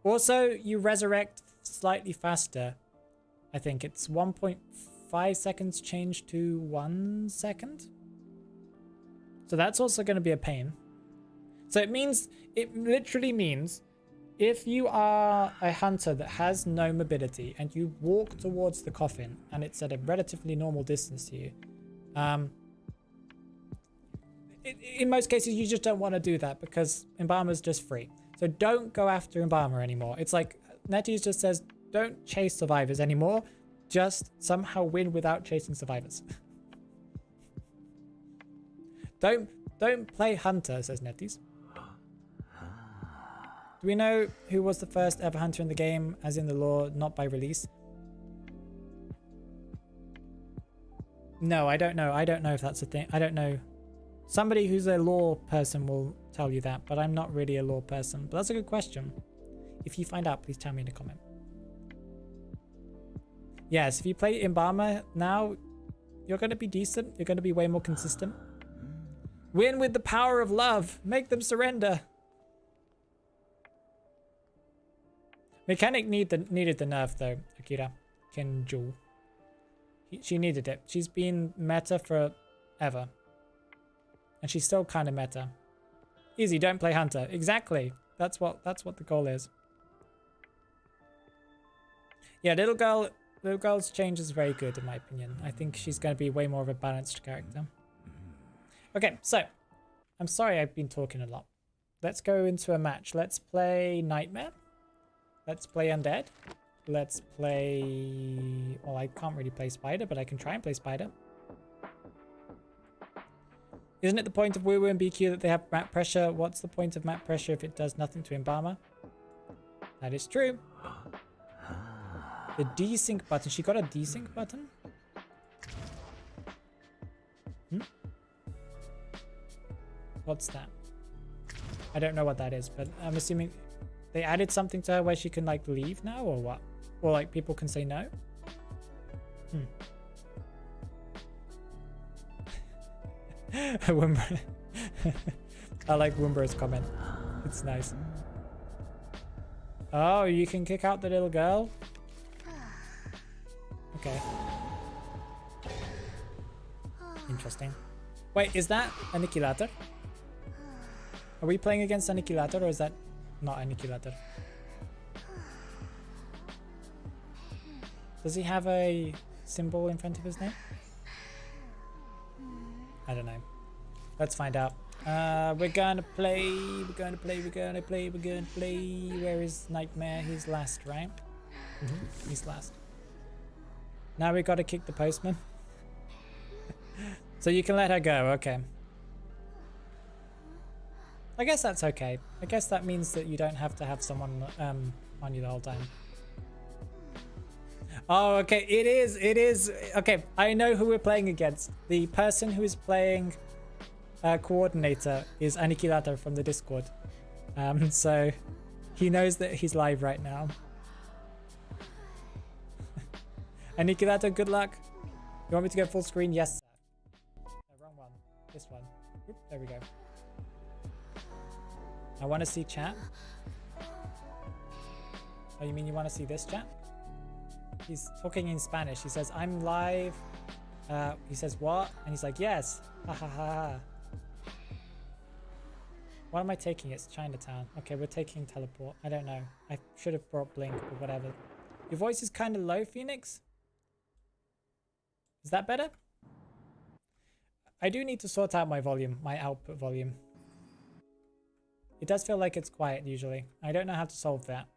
Also, you resurrect slightly faster. I think it's 1.5 seconds changed to 1 second. So that's also going to be a pain. So it literally means if you are a hunter that has no mobility and you walk towards the coffin and it's at a relatively normal distance to you, in most cases you just don't want to do that because Embalmer's just free. So don't go after Embalmer anymore. It's like NetEase just says, don't chase survivors anymore. Just somehow win without chasing survivors. Don't play hunter, says NetEase. Do we know who was the first ever hunter in the game, as in the lore, not by release? No, I don't know. I don't know if that's a thing. I don't know. Somebody who's a lore person will tell you that, but I'm not really a lore person. But that's a good question. If you find out, please tell me in a comment. Yes, if you play Embalmer now, you're going to be decent. You're going to be way more consistent. Win with the power of love. Make them surrender. Mechanic needed the nerf though, Akira Kenju. She needed it. She's been meta forever. And she's still kind of meta. Easy, don't play hunter. Exactly. That's what the goal is. Yeah, little girl's change is very good in my opinion. I think she's going to be way more of a balanced character. Okay, so I'm sorry I've been talking a lot. Let's go into a match. Let's play Nightmare. Let's play Undead. Let's play... Well, I can't really play Spider, but I can try and play Spider. Isn't it the point of Woo Woo and BQ that they have map pressure? What's the point of map pressure if it does nothing to Embalmer? That is true. The desync button. She got a desync button? What's that? I don't know what that is, but I'm assuming they added something to her where she can like leave now or what? Or like people can say no? Wimber. I like Wimber's comment. It's nice. Oh, you can kick out the little girl? Okay. Interesting. Wait, is that Annihilator? Are we playing against Annihilator or is that not Annihilator? Does he have a symbol in front of his name? I don't know. Let's find out. We're gonna play. Where is Nightmare? He's last, right? He's last. Now we gotta kick the postman. So you can let her go, okay. I guess that's okay. I guess that means that you don't have to have someone on you the whole time. Oh, okay, it is. Okay, I know who we're playing against. The person who is playing coordinator is Aniquilato from the Discord. So he knows that he's live right now. Aniquilato, good luck. You want me to go full screen? Yes, sir. No, wrong one. This one. Oop, there we go. I want to see chat. Oh, you mean you want to see this chat? He's talking in Spanish. He says, I'm live. He says, what? And he's like, yes. Ha ha ha ha. What am I taking? It's Chinatown. Okay, we're taking teleport. I don't know. I should have brought Blink or whatever. Your voice is kind of low, Phoenix. Is that better? I do need to sort out my volume, my output volume. It does feel like it's quiet usually. I don't know how to solve that.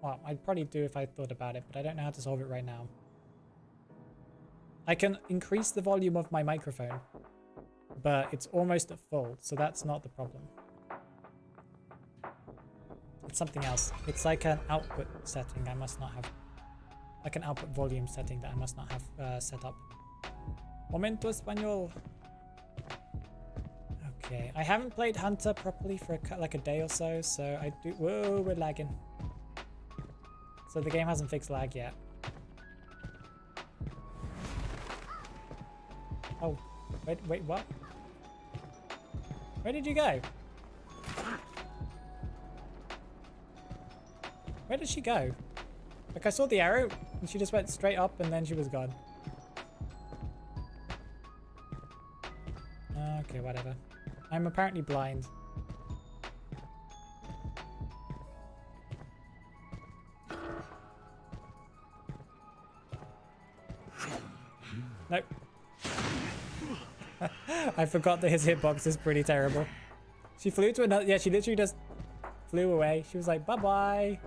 Well, I'd probably do if I thought about it, but I don't know how to solve it right now. I can increase the volume of my microphone, but it's almost at full, so that's not the problem. It's something else. It's like an output setting I must not have. Like an output volume setting that I must not have set up. Momento español. Okay, I haven't played Hunter properly for like a day or so, so I do. Whoa, we're lagging. So the game hasn't fixed lag yet. Oh, wait, what? Where did you go? Where did she go? Like I saw the arrow and she just went straight up and then she was gone. Okay, whatever. I'm apparently blind. Nope. I forgot that his hitbox is pretty terrible. She flew to another... Yeah, she literally just flew away. She was like, bye-bye.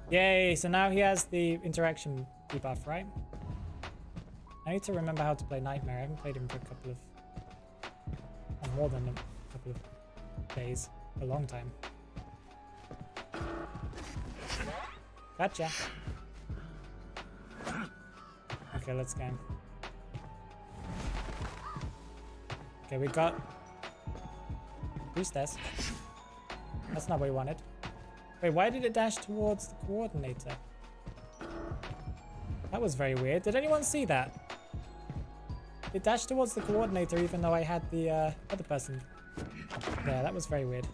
Yay, so now he has the interaction debuff, right? I need to remember how to play Nightmare. I haven't played him for a couple of... or more than a couple of days. A long time. Gotcha. Okay, let's go. Okay, we got... Priestess. That's not what we wanted. Wait, why did it dash towards the coordinator? That was very weird. Did anyone see that? It dashed towards the coordinator even though I had the other person. Yeah, that was very weird.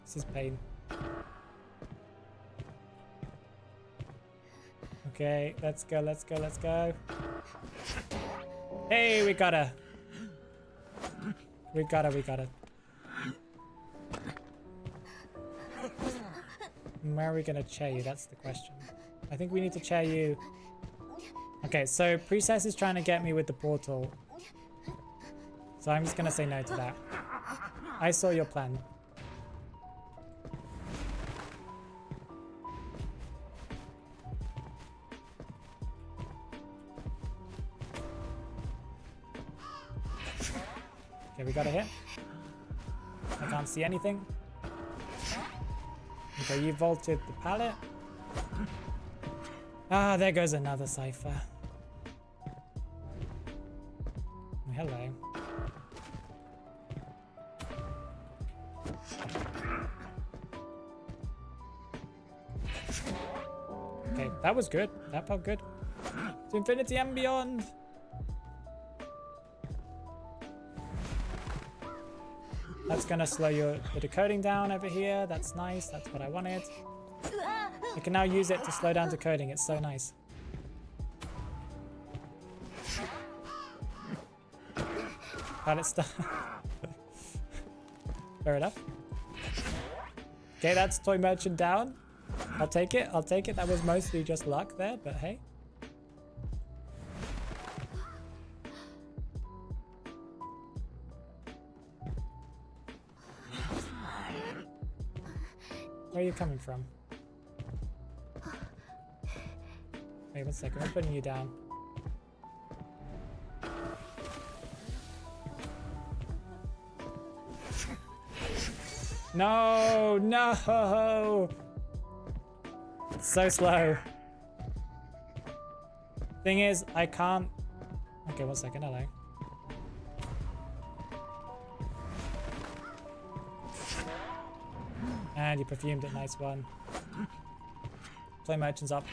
This is pain. Okay, let's go, let's go, let's go. Hey, we got her. We got her, we got her. Where are we gonna chair you? That's the question. I think we need to chair you. Okay, so Priestess is trying to get me with the portal. So I'm just gonna say no to that. I saw your plan. Okay, we got a hit. I can't see anything. Okay, you vaulted the pallet. Ah, there goes another cipher. Oh, hello. Okay, that was good. That felt good. To infinity and beyond. That's gonna slow the decoding down over here. That's nice. That's what I wanted. I can now use it to slow down decoding. It's so nice. But it's done. Fair enough. Okay, that's Toy Merchant down. I'll take it. I'll take it. That was mostly just luck there, but hey. Where are you coming from? Wait 1 second, I'm putting you down. No, no. So slow. Thing is, I can't. Okay, 1 second. Hello. And you perfumed it. Nice one. Play merchants up.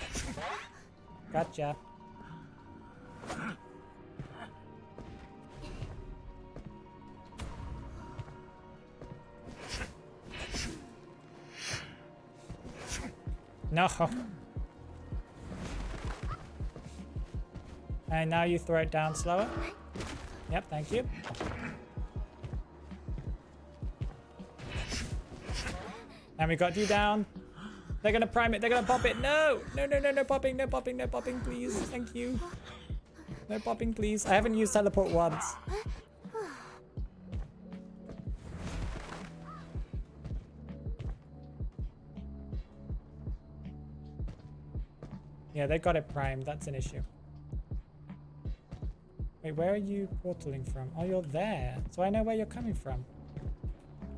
Gotcha. No. And now you throw it down slower. Yep, thank you. And we got you down. They're gonna prime it. They're gonna pop it. No! No, no, no, no popping. No popping. No popping, please. Thank you. No popping, please. I haven't used teleport once. Yeah, they got it primed. That's an issue. Wait, where are you portaling from? Oh, you're there. So I know where you're coming from.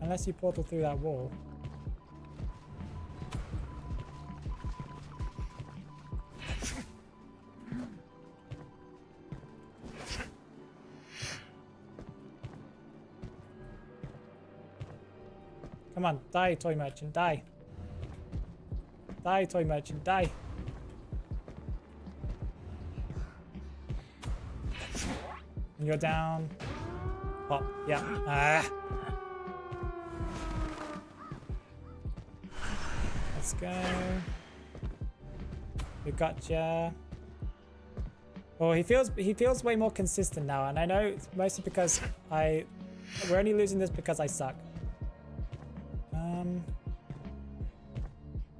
Unless you portal through that wall. Come on, die, toy merchant, die. Die, toy merchant, die. And you're down. Pop, yeah. Ah. Let's go. We gotcha. Oh, he feels way more consistent now, and I know it's mostly because we're only losing this because I suck.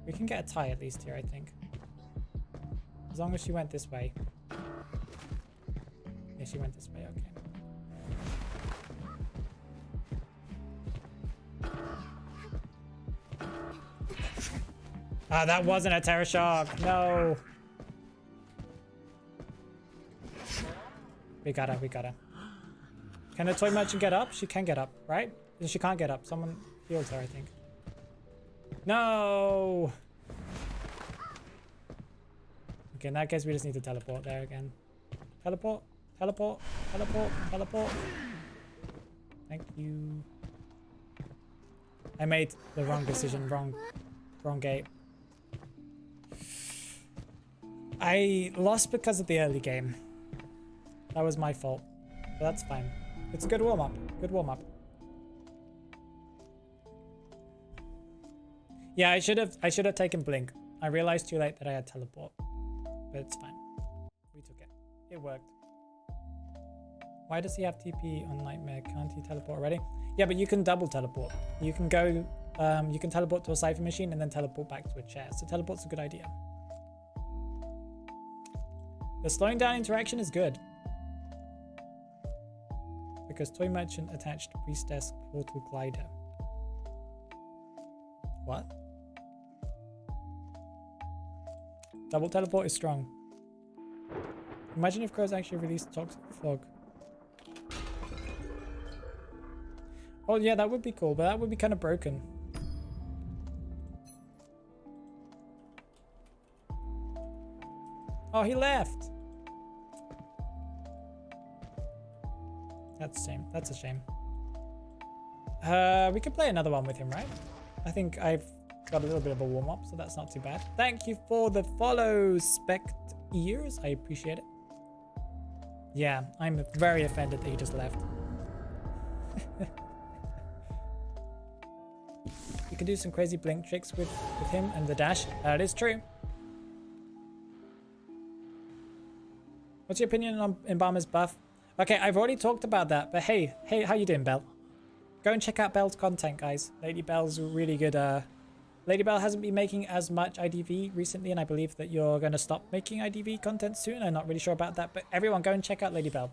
We can get a tie at least here, I think. As long as she went this way. Yeah, she went this way, okay. Ah, that wasn't a Terror Shock. No. We got her, we got her. Can the toy merchant get up? She can get up, right? She can't get up. Someone healed her, I think. No! Okay, in that case, we just need to teleport there again. Teleport, teleport, teleport, teleport. Thank you. I made the wrong decision, wrong gate. I lost because of the early game. That was my fault, but that's fine. It's a good warm-up, good warm-up. Yeah, I should have taken Blink. I realized too late that I had teleport, but it's fine. We took it. It worked. Why does he have TP on Nightmare? Can't he teleport already? Yeah, but you can double teleport. You can go, you can teleport to a Cypher machine and then teleport back to a chair. So teleport's a good idea. The slowing down interaction is good. Because Toy Merchant attached Priestess Portal Glider. What? Double teleport is strong. Imagine if crows actually released toxic fog. Oh yeah, that would be cool, but that would be kind of broken. Oh, he left. That's a shame. That's a shame. We could play another one with him, right? I think I've got a little bit of a warm-up, so that's not too bad. Thank you for the follow, Spect Ears. I appreciate it. Yeah, I'm very offended that he just left. You can do some crazy blink tricks with him and the dash. That is true. What's your opinion on Embalmer's buff? Okay, I've already talked about that, but hey, how you doing, Belle? Go and check out Belle's content, guys. Lady Belle's really good. Lady Belle hasn't been making as much IDV recently, and I believe that you're going to stop making IDV content soon. I'm not really sure about that, but everyone go and check out Lady Belle.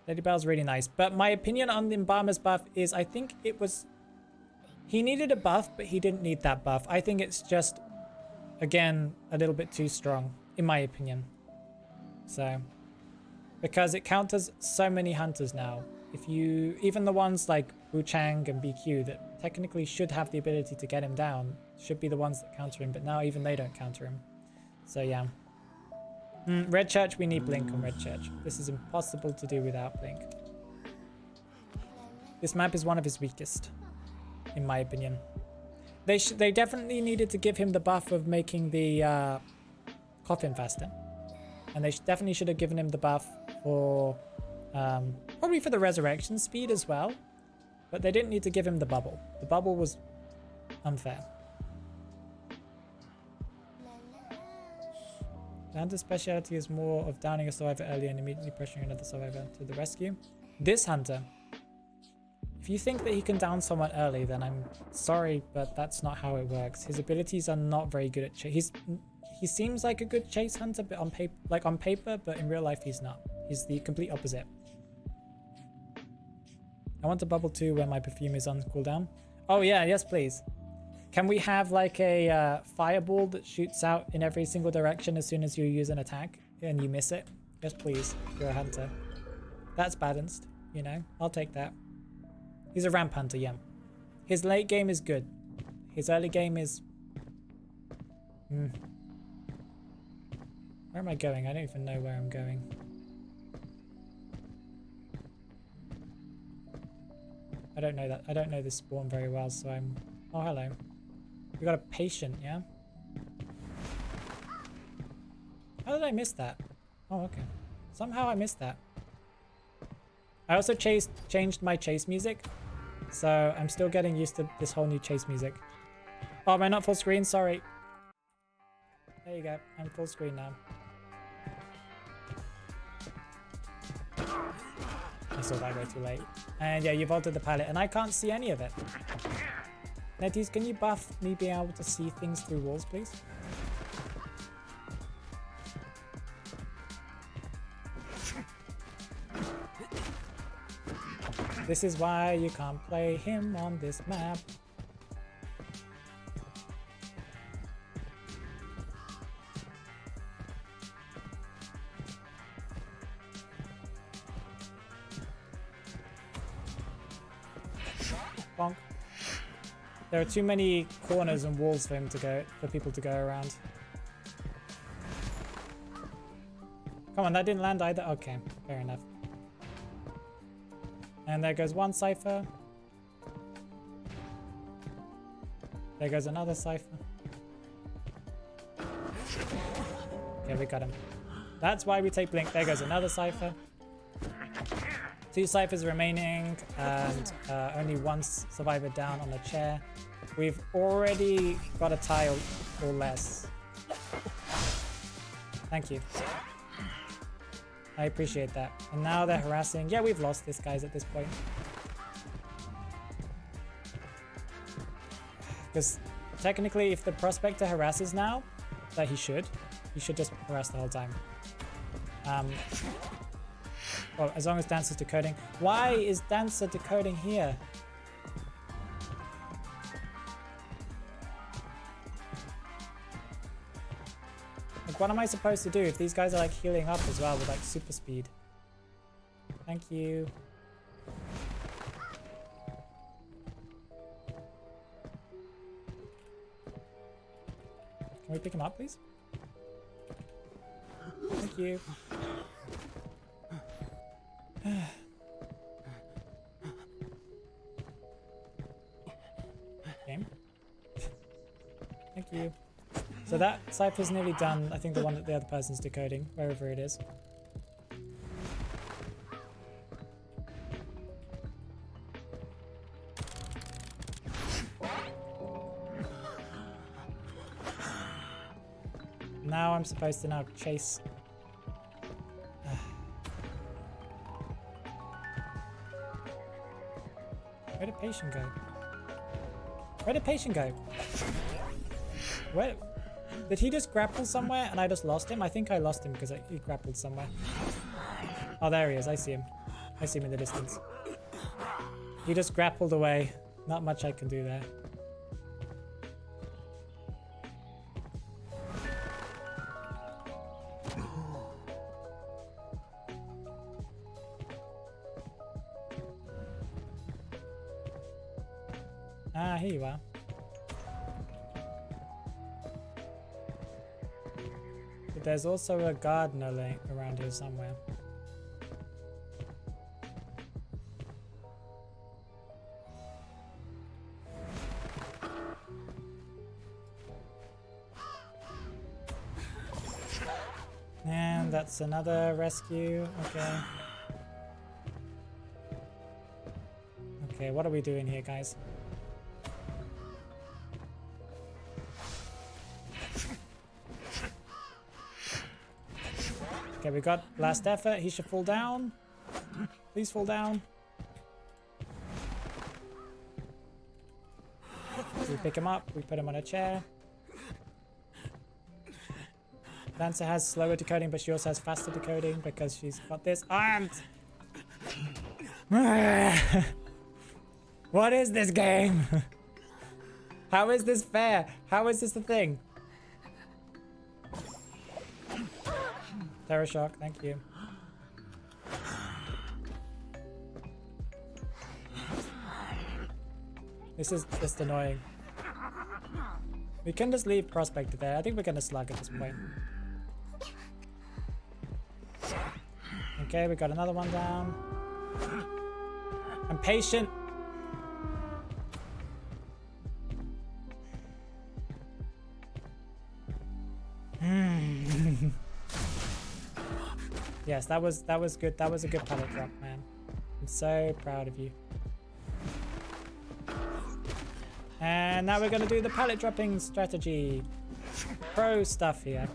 Lady Belle's really nice. But my opinion on the Embalmer's buff is I think it was... He needed a buff, but he didn't need that buff. I think it's just, again, a little bit too strong, in my opinion. So, because it counters so many hunters now. If you, even the ones like Wu Chang and BQ that technically should have the ability to get him down, should be the ones that counter him, but now even they don't counter him. So yeah. Red Church, we need Blink on Red Church. This is impossible to do without Blink. This map is one of his weakest, in my opinion. They definitely needed to give him the buff of making the coffin faster. And they definitely should have given him the buff for, probably for the resurrection speed as well. But they didn't need to give him the bubble. The bubble was unfair. The hunter's speciality is more of downing a survivor early and immediately pressuring another survivor to the rescue. This hunter, if you think that he can down someone early, then I'm sorry, but that's not how it works. His abilities are not very good at chase. He seems like a good chase hunter, but on paper, but in real life he's not. He's the complete opposite. I want a bubble too when my perfume is on cooldown. Oh yeah, yes please. Can we have like a fireball that shoots out in every single direction as soon as you use an attack and you miss it? Yes please, you're a hunter. That's balanced, you know, I'll take that. He's a ramp hunter, yeah. His late game is good. His early game is... Where am I going? I don't even know where I'm going. I don't know that. I don't know this spawn very well, so I'm... Oh, hello. We got a patient, yeah? How did I miss that? Oh, okay. Somehow I missed that. I also changed my chase music, so I'm still getting used to this whole new chase music. Oh, am I not full screen? Sorry. There you go. I'm full screen now. I saw that way too late. And yeah, you've altered the palette, and I can't see any of it. Netties, can you buff me being able to see things through walls, please? This is why you can't play him on this map. Bonk. There are too many corners and walls for people to go around. Come on, that didn't land either. Okay, fair enough. And there goes one cipher. There goes another cipher. Okay, we got him. That's why we take Blink. There goes another cipher. 2 ciphers remaining, and only one survivor down on the chair. We've already got a tile or less. Thank you. I appreciate that. And now they're harassing. Yeah, we've lost this, guys, at this point. Because technically, if the prospector harasses now, that he should just harass the whole time. Well, as long as Dancer's decoding. Why is Dancer decoding here? Like, what am I supposed to do if these guys are like healing up as well with like super speed? Thank you. Can we pick him up, please? Thank you. Game. Thank you. So that cipher's nearly done. I think the one that the other person's decoding, wherever it is. Now I'm supposed to now chase. Where did patient go? Where did patient go? Where? Did he just grapple somewhere and I just lost him? I think I lost him because he grappled somewhere. Oh, there he is. I see him. I see him in the distance. He just grappled away. Not much I can do there. Ah, here you are. But there's also a gardener around here somewhere. And that's another rescue. Okay. Okay, what are we doing here, guys? Okay, we got last effort. He should fall down. Please fall down. We pick him up. We put him on a chair. Lancer has slower decoding, but she also has faster decoding because she's got this. And what is this game? How is this fair? How is this the thing? Terror shock, thank you. This is just annoying. We can just leave Prospector there. I think we're gonna slug at this point. Okay, we got another one down. I'm patient. Yes, that was good. That was a good pallet drop, man. I'm so proud of you. And now we're gonna do the pallet dropping strategy. Pro stuff here.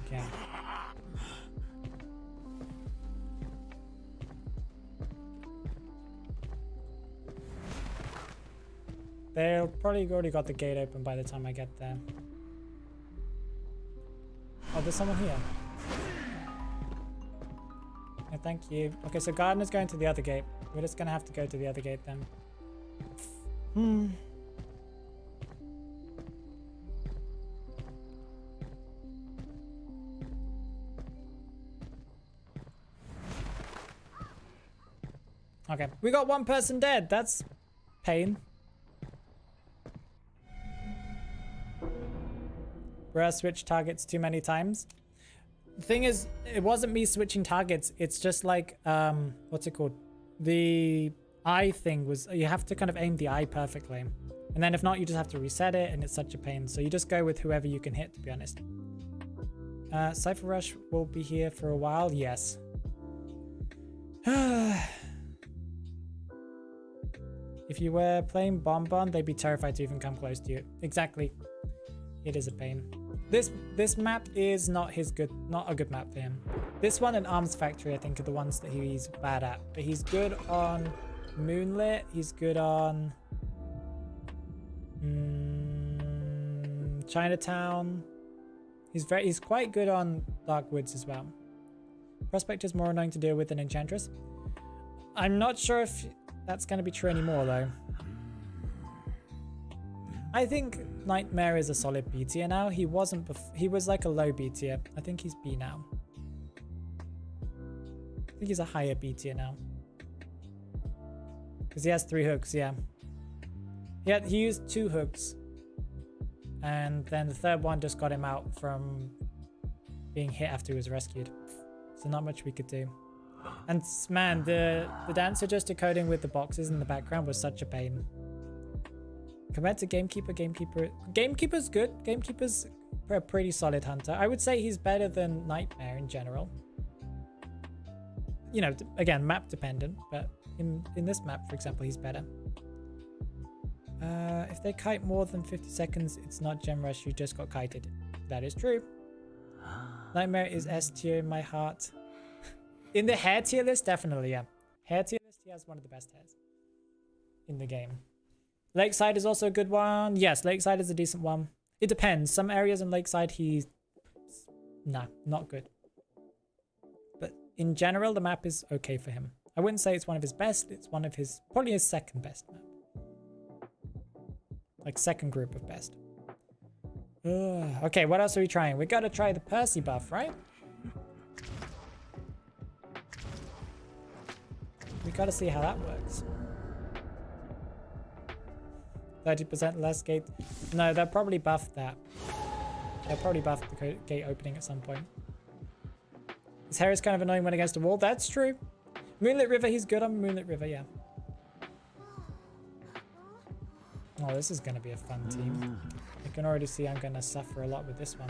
Okay. They'll probably already got the gate open by the time I get there. Oh, there's someone here. Yeah, thank you. Okay, so Gardener's going to the other gate. We're just gonna have to go to the other gate then. Okay, we got one person dead. That's pain. Where I switched targets too many times. The thing is, it wasn't me switching targets. It's just like, what's it called? The eye thing was, you have to kind of aim the eye perfectly. And then if not, you just have to reset it and it's such a pain. So you just go with whoever you can hit, to be honest. Cypher Rush will be here for a while. Yes. If you were playing Bonbon, they'd be terrified to even come close to you. Exactly. It is a pain. This map is not a good map for him. This one and Arms Factory, I think, are the ones that he's bad at. But he's good on Moonlit. He's good on Chinatown. He's quite good on Dark Woods as well. Prospect is more annoying to deal with than Enchantress. I'm not sure if that's going to be true anymore, though. I think Nightmare is a solid B tier now. He wasn't he was like a low B tier. I think he's B now. I think he's a higher B tier now. Because he has 3 hooks, yeah. He used 2 hooks. And then the third one just got him out from being hit after he was rescued. So not much we could do. And man, the dancer just decoding with the boxes in the background was such a pain. Compared to Gamekeeper's good. Gamekeeper's a pretty solid hunter. I would say he's better than Nightmare in general. You know, again, map dependent, but in this map, for example, he's better. If they kite more than 50 seconds, it's not Gem Rush, you just got kited. That is true. Nightmare is S tier in my heart. In the hair tier list, definitely, yeah. Hair tier list, he has one of the best hairs in the game. Lakeside is also a good one. Yes, Lakeside is a decent one. It depends. Some areas in Lakeside, he's... Nah, not good. But in general, the map is okay for him. I wouldn't say it's one of his best. It's one of his... Probably his second best map. Like second group of best. Okay, what else are we trying? We gotta try the Percy buff, right? gotta see how that works. 30% less gate. No, they'll probably buff that. They'll probably buff the gate opening at some point. His hair is kind of annoying when against a wall. That's true. Moonlit River, he's good on Moonlit River, yeah. Oh, this is going to be a fun team. I can already see I'm going to suffer a lot with this one.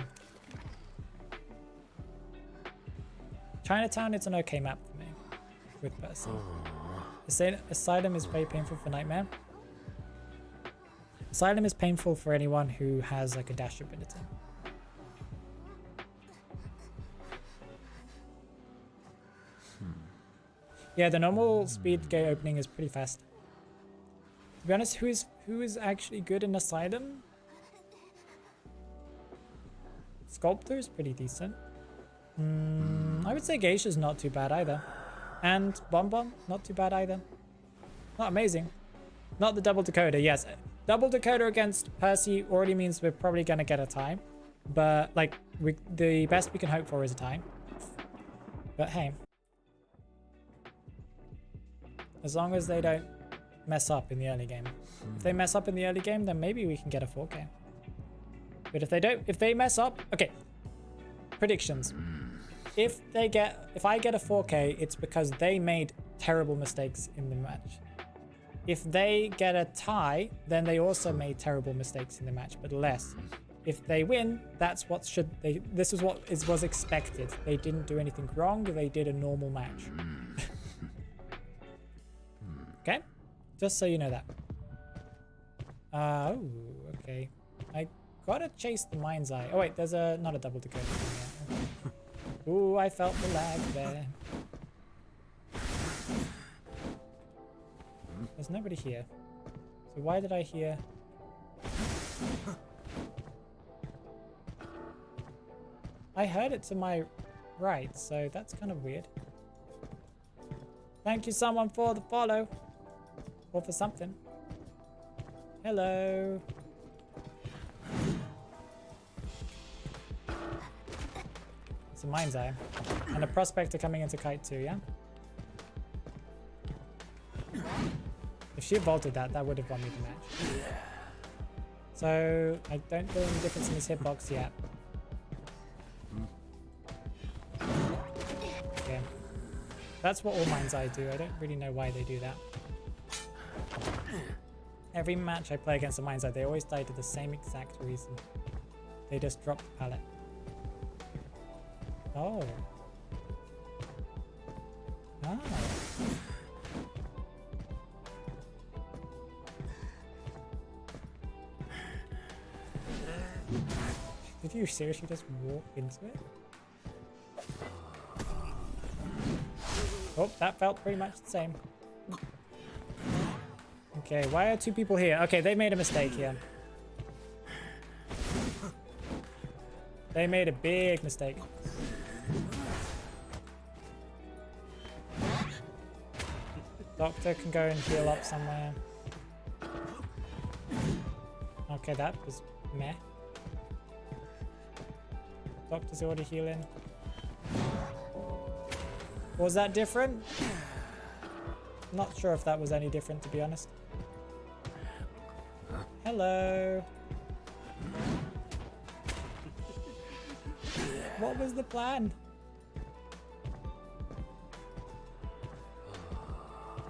Chinatown, it's an okay map for me with Percy. Asylum is very painful for Nightmare. Asylum is painful for anyone who has like a dash ability. Yeah, the normal speed gate opening is pretty fast. To be honest, who is actually good in Asylum? Sculptor is pretty decent. I would say Geisha's not too bad either. And Bonbon, not too bad either. Not amazing. Not the double decoder, yes. Double decoder against Percy already means we're probably going to get a tie. But, like, the best we can hope for is a tie. But hey. As long as they don't mess up in the early game. If they mess up in the early game, then maybe we can get a 4K. But if they don't, if they mess up, okay. Predictions. If I get a 4K, it's because they made terrible mistakes in the match. If they get a tie, then they also made terrible mistakes in the match, but less. If they win, that's what should they. This is what was expected. They didn't do anything wrong. They did a normal match. Okay, just so you know that. Oh, okay. I gotta chase the mind's eye. Oh wait, there's not a double decoder. Okay. Ooh, I felt the lag there. There's nobody here. So why did I hear? I heard it to my right, so that's kind of weird. Thank you someone for the follow. Or for something. Hello. It's a mind's eye. And a prospector coming into kite too, yeah? If she vaulted that, that would have won me the match. So, I don't feel any difference in his hitbox yet. Okay. That's what all mind's eye do. I don't really know why they do that. Every match I play against a mind's eye, they always die to the same exact reason. They just drop the pallet. Oh. Ah. Did you seriously just walk into it? Oh, that felt pretty much the same. Okay, why are two people here? Okay, they made a mistake here. They made a big mistake. Doctor can go and heal up somewhere. Okay, that was meh. Doctor's already healing. Was that different? Not sure if that was any different, to be honest. Hello. What was the plan?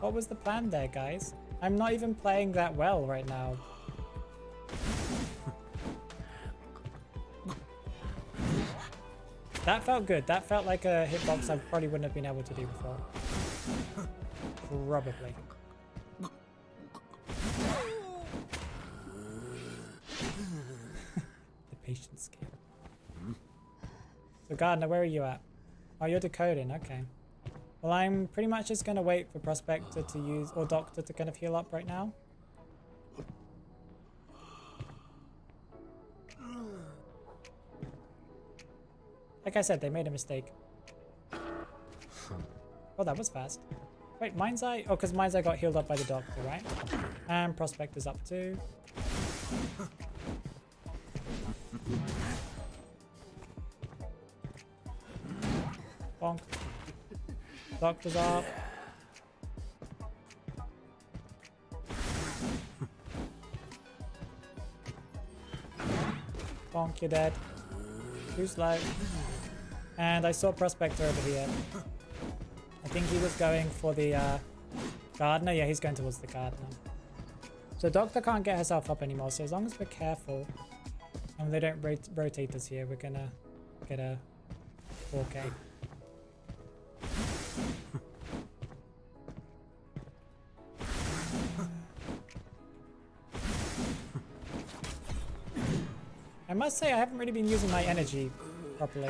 What was the plan there, guys? I'm not even playing that well right now. That felt good. That felt like a hitbox I probably wouldn't have been able to do before. Probably. The patience game. So Gardner, where are you at? Oh, you're decoding. Okay. Well, I'm pretty much just going to wait for Prospector to use, or Doctor to kind of heal up right now. Like I said, they made a mistake. Oh, that was fast. Wait, Mind's Eye? Oh, because Mind's Eye got healed up by the Doctor, right? And Prospector's up too. Bonk. Doctor's up. Bonk, you're dead. Too slow. And I saw Prospector over here. I think he was going for the Gardener. Yeah, he's going towards the Gardener. So Doctor can't get herself up anymore. So as long as we're careful and they don't rotate us here, we're gonna get a 4K. I must say I haven't really been using my energy properly.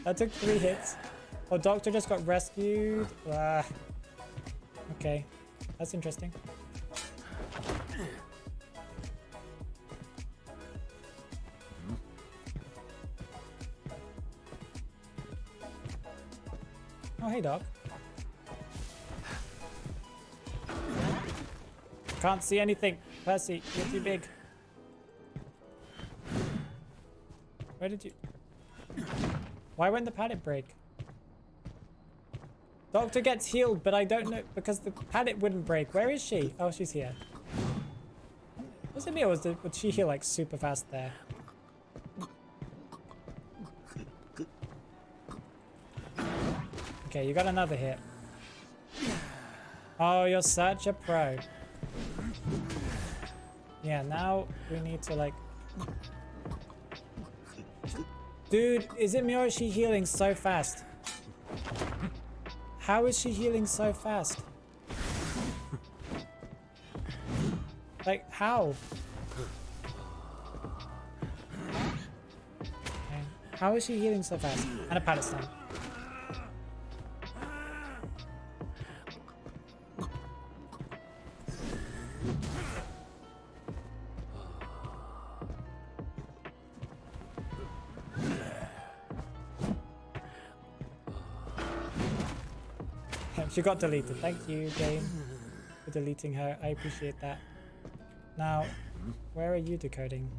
That took 3 hits. Oh, Doctor just got rescued. Okay, that's interesting. Oh, hey, Doc. Can't see anything. Percy, you're too big. Where did you... Why won't the pallet break? Doctor gets healed, but I don't know because the pallet wouldn't break. Where is she? Oh, she's here. Was it me or would she heal like super fast there? Okay, you got another hit. Oh, you're such a pro. Yeah, now we need to like... Dude, is it me or is she healing so fast? How is she healing so fast? Like, how? Okay. How is she healing so fast? And a pallet stun. She got deleted. Thank you, game, for deleting her. I appreciate that. Now, where are you decoding?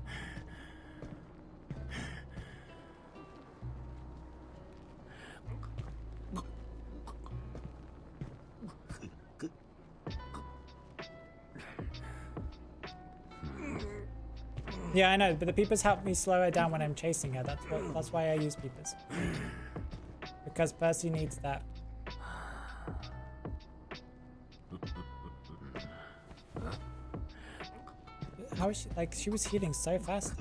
Yeah, I know, but the peepers help me slow her down when I'm chasing her. That's why I use peepers. Because Percy needs that. How is she, like, she was healing so fast.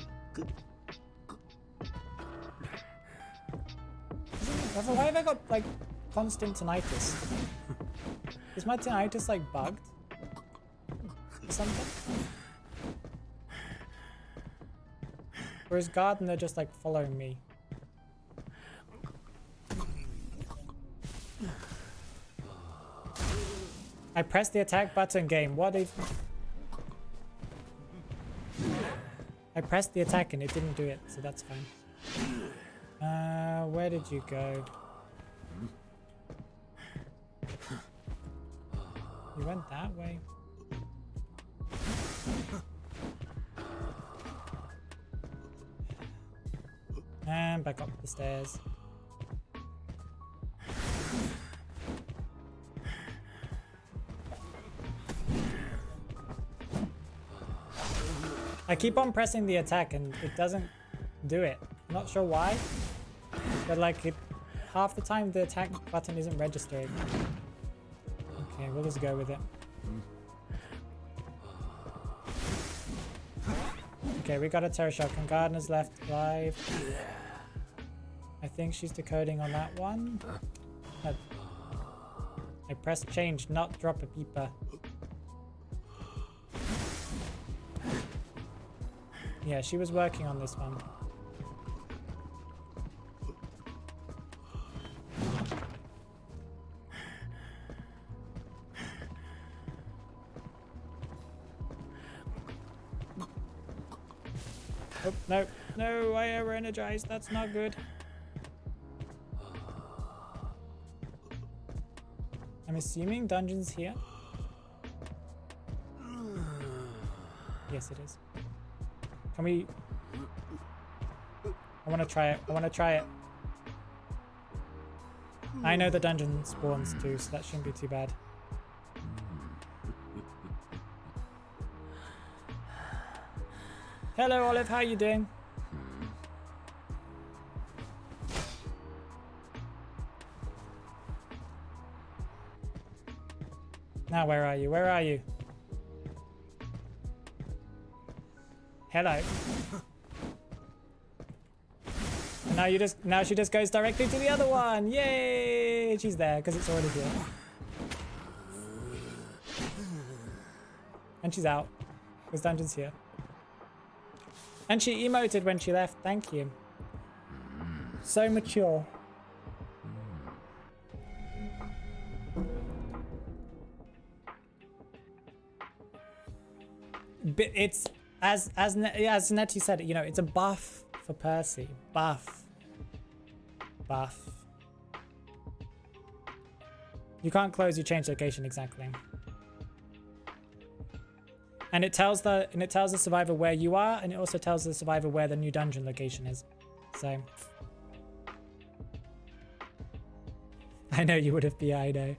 Why have I got, like, constant tinnitus? Is my tinnitus, like, bugged? Or something? Or is Gardener just, like, following me? I pressed the attack button, game. What if... I pressed the attack and it didn't do it, so that's fine. Where did you go? You went that way. And back up the stairs. I keep on pressing the attack and it doesn't do it. I'm not sure why, but like half the time the attack button isn't registering. Okay, we'll just go with it. Okay, we got a Terror Shock and Gardener's left alive. I think she's decoding on that one. I pressed change, not drop a peeper. Yeah, she was working on this one. Oh, no, no, I over-energized. That's not good. I'm assuming dungeon's here. Yes, it is. Can we I want to try it. I want to try it. I know the dungeon spawns too, so that shouldn't be too bad. Hello, Olive. How are you doing? Now, where are you? Where are you? Hello. And now she just goes directly to the other one. Yay! She's there because it's already here. And she's out. Because dungeon's here. And she emoted when she left. Thank you. So mature. But it's as Nettie said, you know, it's a buff for Percy. Buff. You can't close your change location exactly. And it tells the survivor where you are, and it also tells the survivor where the new dungeon location is. So I know you would have been, I know.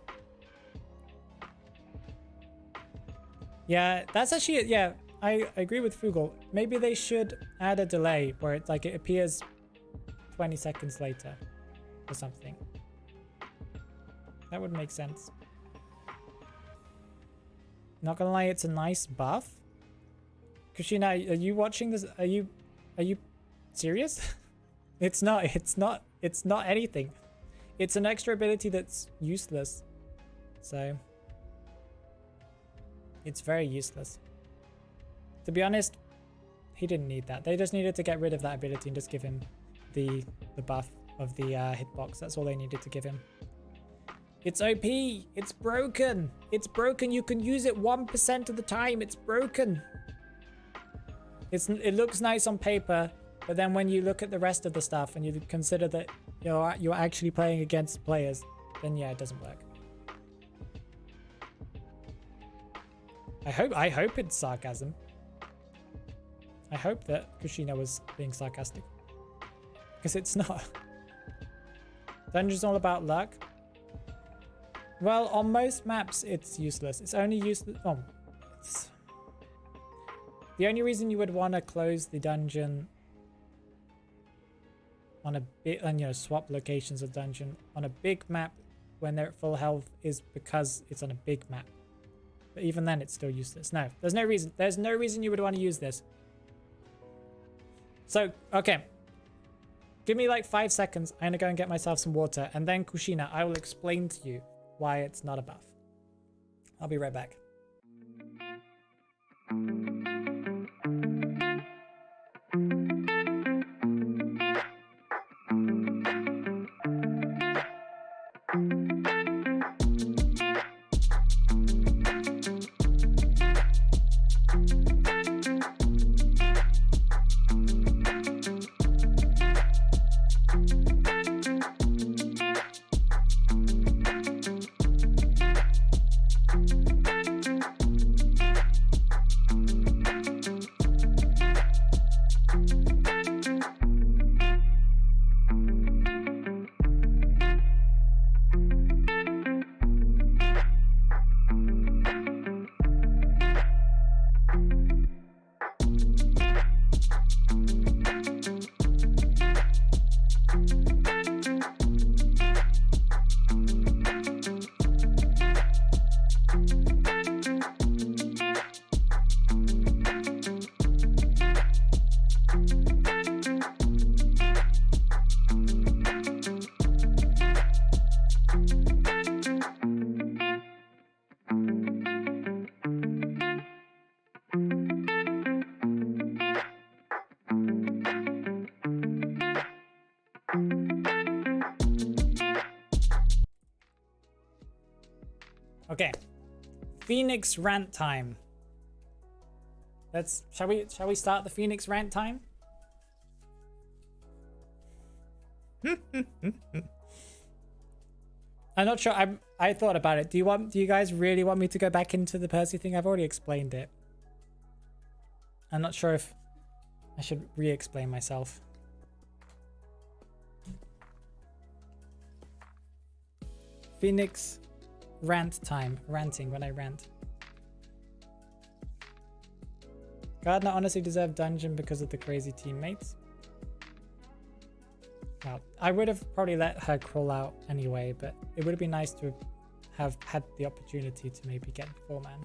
Yeah, that's actually, yeah, I agree with Fugal. Maybe they should add a delay where it appears 20 seconds later or something. That would make sense. Not gonna lie, it's a nice buff. Kushina, are you watching this? Are you serious? It's not anything. It's an extra ability that's useless. So it's very useless. To be honest, he didn't need that. They just needed to get rid of that ability and just give him the buff of the hitbox. That's all they needed to give him. It's OP. It's broken. It's broken. You can use it 1% of the time. It's broken. It looks nice on paper, but then when you look at the rest of the stuff and you consider that you're actually playing against players, then yeah, it doesn't work. I hope it's sarcasm. I hope that Kushina was being sarcastic, because it's not. Dungeon's all about luck. Well, on most maps, it's useless. It's only useless. Oh, the only reason you would want to close the dungeon on a bit, and swap locations of dungeon on a big map when they're at full health is because it's on a big map. But even then, it's still useless. No, there's no reason. There's no reason you would want to use this. So, okay. Give me like 5 seconds. I'm gonna go and get myself some water, and then Kushina, I will explain to you why it's not a buff. I'll be right back. Okay, Phoenix rant time. Shall we start the Phoenix rant time? I'm not sure. I thought about it. Do you guys really want me to go back into the Percy thing? I've already explained it. I'm not sure if I should re-explain myself. Phoenix rant time. Ranting when I rant. Gardner honestly deserved dungeon because of the crazy teammates. Well, I would have probably let her crawl out anyway, but it would have been nice to have had the opportunity to maybe get 4-man.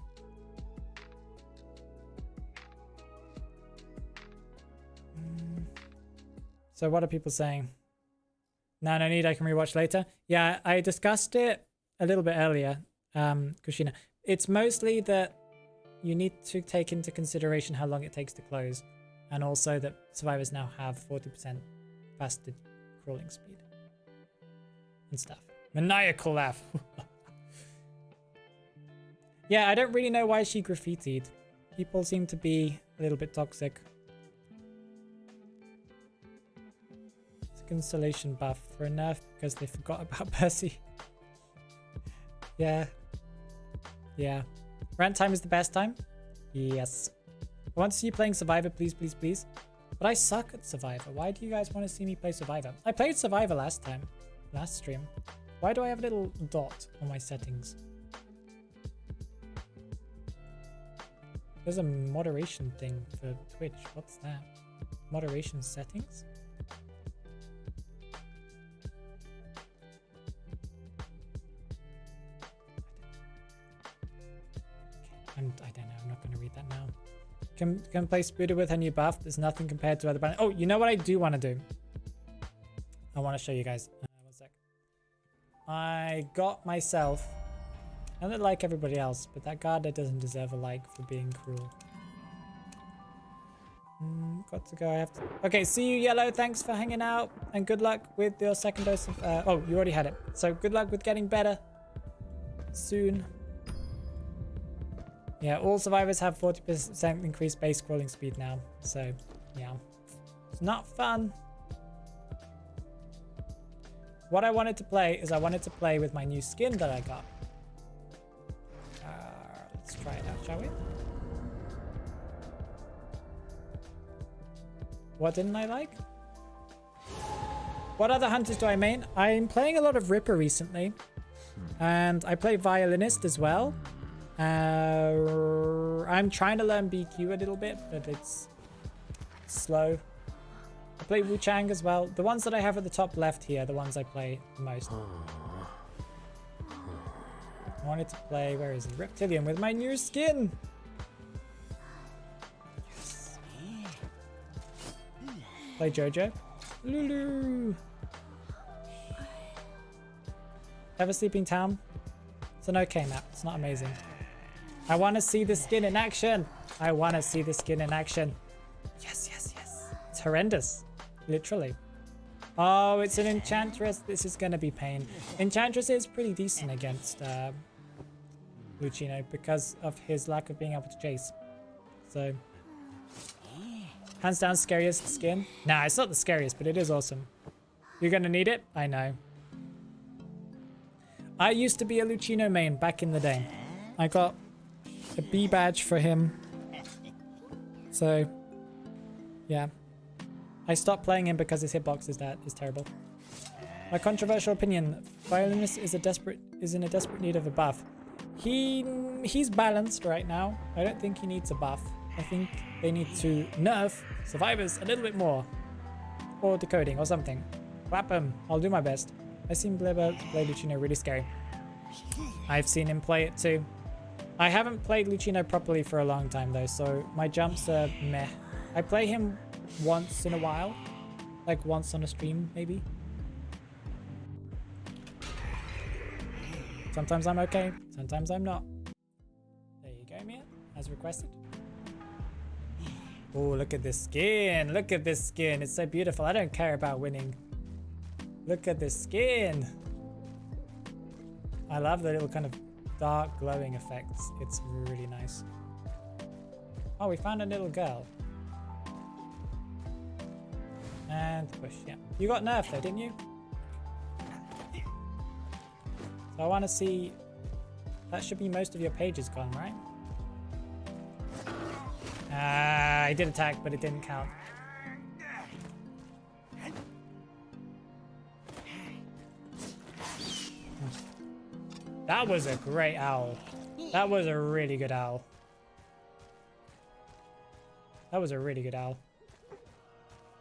So what are people saying? No need, I can rewatch later. Yeah, I discussed it a little bit earlier, Kushina. It's mostly that you need to take into consideration how long it takes to close, and also that survivors now have 40% faster crawling speed and stuff. Maniacal laugh. Yeah, I don't really know why she graffitied. People seem to be a little bit toxic. It's a consolation buff for a nerf because they forgot about Percy. Yeah. Rant time is the best time? Yes. I want to see you playing Survivor, please, please, please. But I suck at Survivor. Why do you guys want to see me play Survivor? I played Survivor last stream. Why do I have a little dot on my settings? There's a moderation thing for Twitch. What's that? Moderation settings? I don't know. I'm not going to read that now. Can play Spooder with her new buff. There's nothing compared to other bands. Oh, you know what I do want to do? I want to show you guys. 1 sec. I got myself, I don't like everybody else, but that Garda doesn't deserve a like for being cruel. Got to go. I have to. Okay, see you, Yellow. Thanks for hanging out, and good luck with your second dose of. Oh, you already had it. So good luck with getting better soon. Yeah, all survivors have 40% increased base crawling speed now. So, yeah. It's not fun. What I wanted to play is I wanted to play with my new skin that I got. Let's try it out, shall we? What didn't I like? What other hunters do I main? I'm playing a lot of Ripper recently. And I play Violinist as well. I'm trying to learn BQ a little bit, but it's slow. I play Wu Chang as well. The ones that I have at the top left here, the ones I play the most. I wanted to play, where is he? Reptilian with my new skin. Yes. Play Jojo. Lulu. Ever Sleeping Town? It's an okay map. It's not amazing. I want to see the skin in action. I want to see the skin in action. Yes. It's horrendous. Literally. Oh, it's an Enchantress. This is going to be pain. Enchantress is pretty decent against Lucino because of his lack of being able to chase. So, hands down scariest skin. Nah, it's not the scariest, but it is awesome. You're going to need it? I know. I used to be a Lucino main back in the day. I got a B badge for him. So, yeah. I stopped playing him because his hitbox is terrible. My controversial opinion, Violinist is in a desperate need of a buff. He's balanced right now. I don't think he needs a buff. I think they need to nerf survivors a little bit more. Or decoding or something. Whap him. I'll do my best. I've seen Blibber play Lucino really scary. I've seen him play it too. I haven't played Lucino properly for a long time though, so my jumps are meh. I play him once in a while. Like once on a stream, maybe. Sometimes I'm okay, sometimes I'm not. There you go, Mia, as requested. Oh, look at this skin. Look at this skin. It's so beautiful. I don't care about winning. Look at this skin. I love the little kind of dark glowing effects. It's really nice. Oh, we found a little girl. And push, yeah. You got nerfed though, didn't you? So I want to see... That should be most of your pages gone, right? I did attack, but it didn't count. That was a great owl. That was a really good owl. That was a really good owl.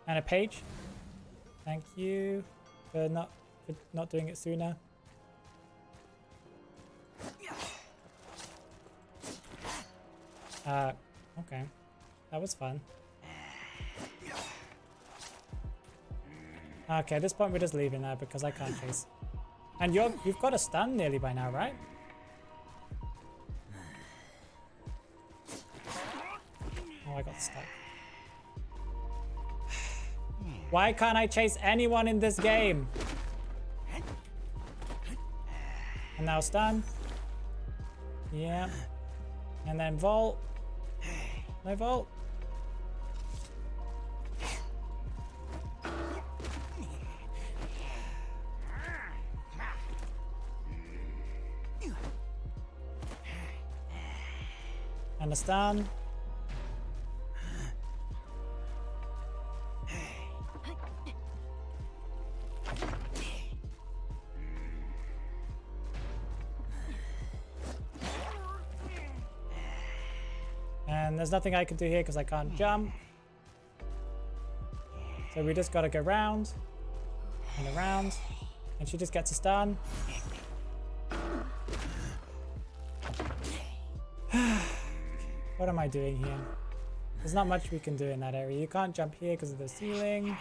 And a page. Thank you for not doing it sooner. Okay. That was fun. Okay, at this point we're just leaving there because I can't chase. And you've got a stun nearly by now, right? Oh, I got stuck. Why can't I chase anyone in this game? And now stun. Yeah. And then vault. No vault. And a stun. And there's nothing I can do here because I can't jump. So we just gotta go round and around. And she just gets a stun. What am I doing here? There's not much we can do in that area. You can't jump here because of the ceiling.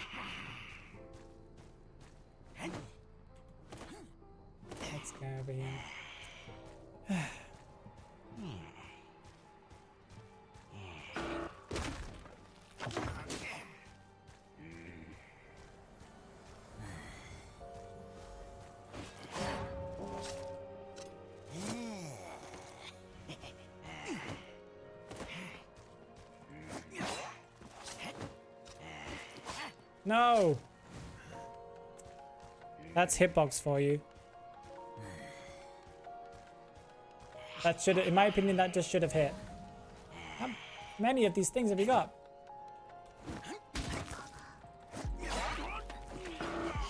Let's go over here. No! That's hitbox for you. That should, in my opinion, that just should have hit. How many of these things have you got?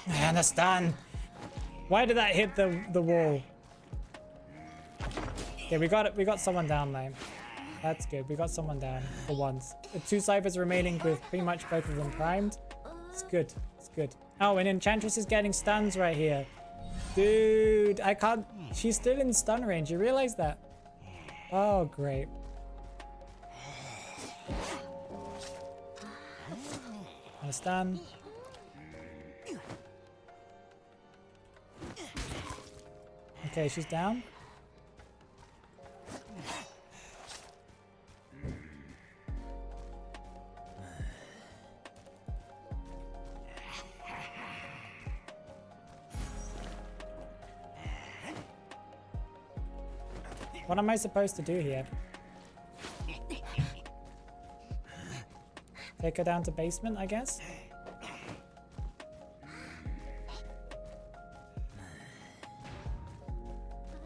And a stun. Why did that hit the wall? Okay, we got someone down though. That's good. We got someone down for once. The 2 ciphers remaining with pretty much both of them primed. It's good. It's good. Oh, and Enchantress is getting stuns right here. Dude, I can't... She's still in stun range. You realize that? Oh, great. And a stun. Okay, she's down. What am I supposed to do here? Take her down to basement, I guess?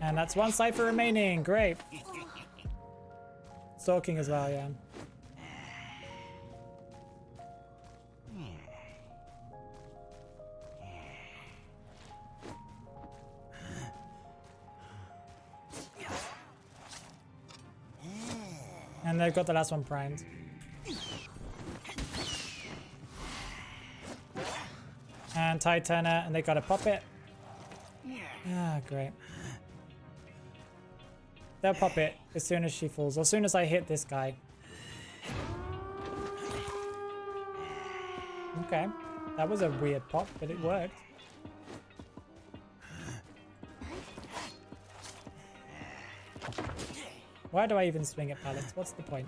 And that's 1 cipher remaining. Great. Stalking as well, yeah. And they've got the last one primed. And Tide Turner, and they gotta pop it. Ah, great. They'll pop it as soon as she falls, or as soon as I hit this guy. Okay, that was a weird pop, but it worked. Why do I even swing at pallets? What's the point?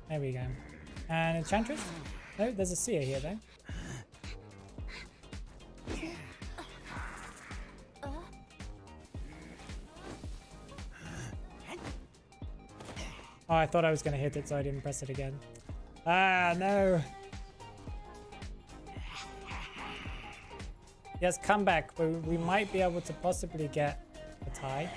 There we go. And Enchantress? No, there's a seer here though. Oh, I thought I was going to hit it, so I didn't press it again. Ah, no. Yes, come back. We might be able to possibly get a tie.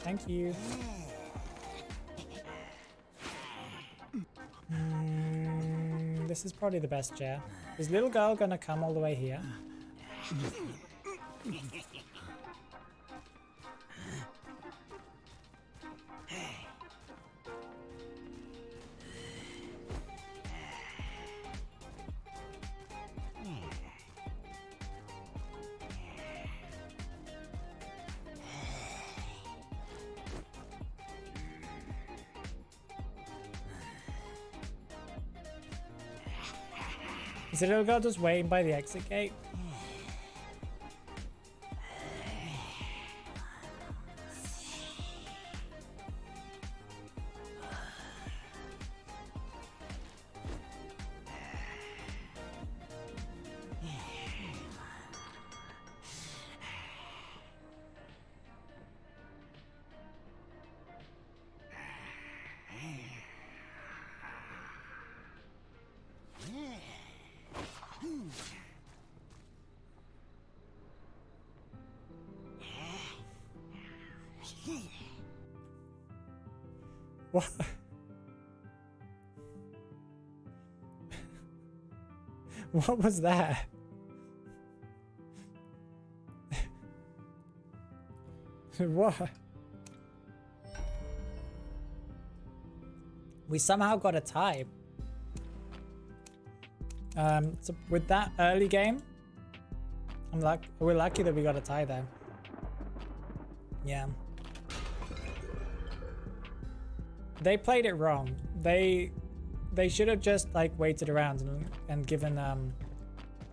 Thank you. This is probably the best chair. Is little girl gonna come all the way here? Is the little girl just waiting by the exit gate? What? What was that? What? We somehow got a tie. So with that early game, we're lucky that we got a tie there. Yeah. They played it wrong. They should have just like waited around and given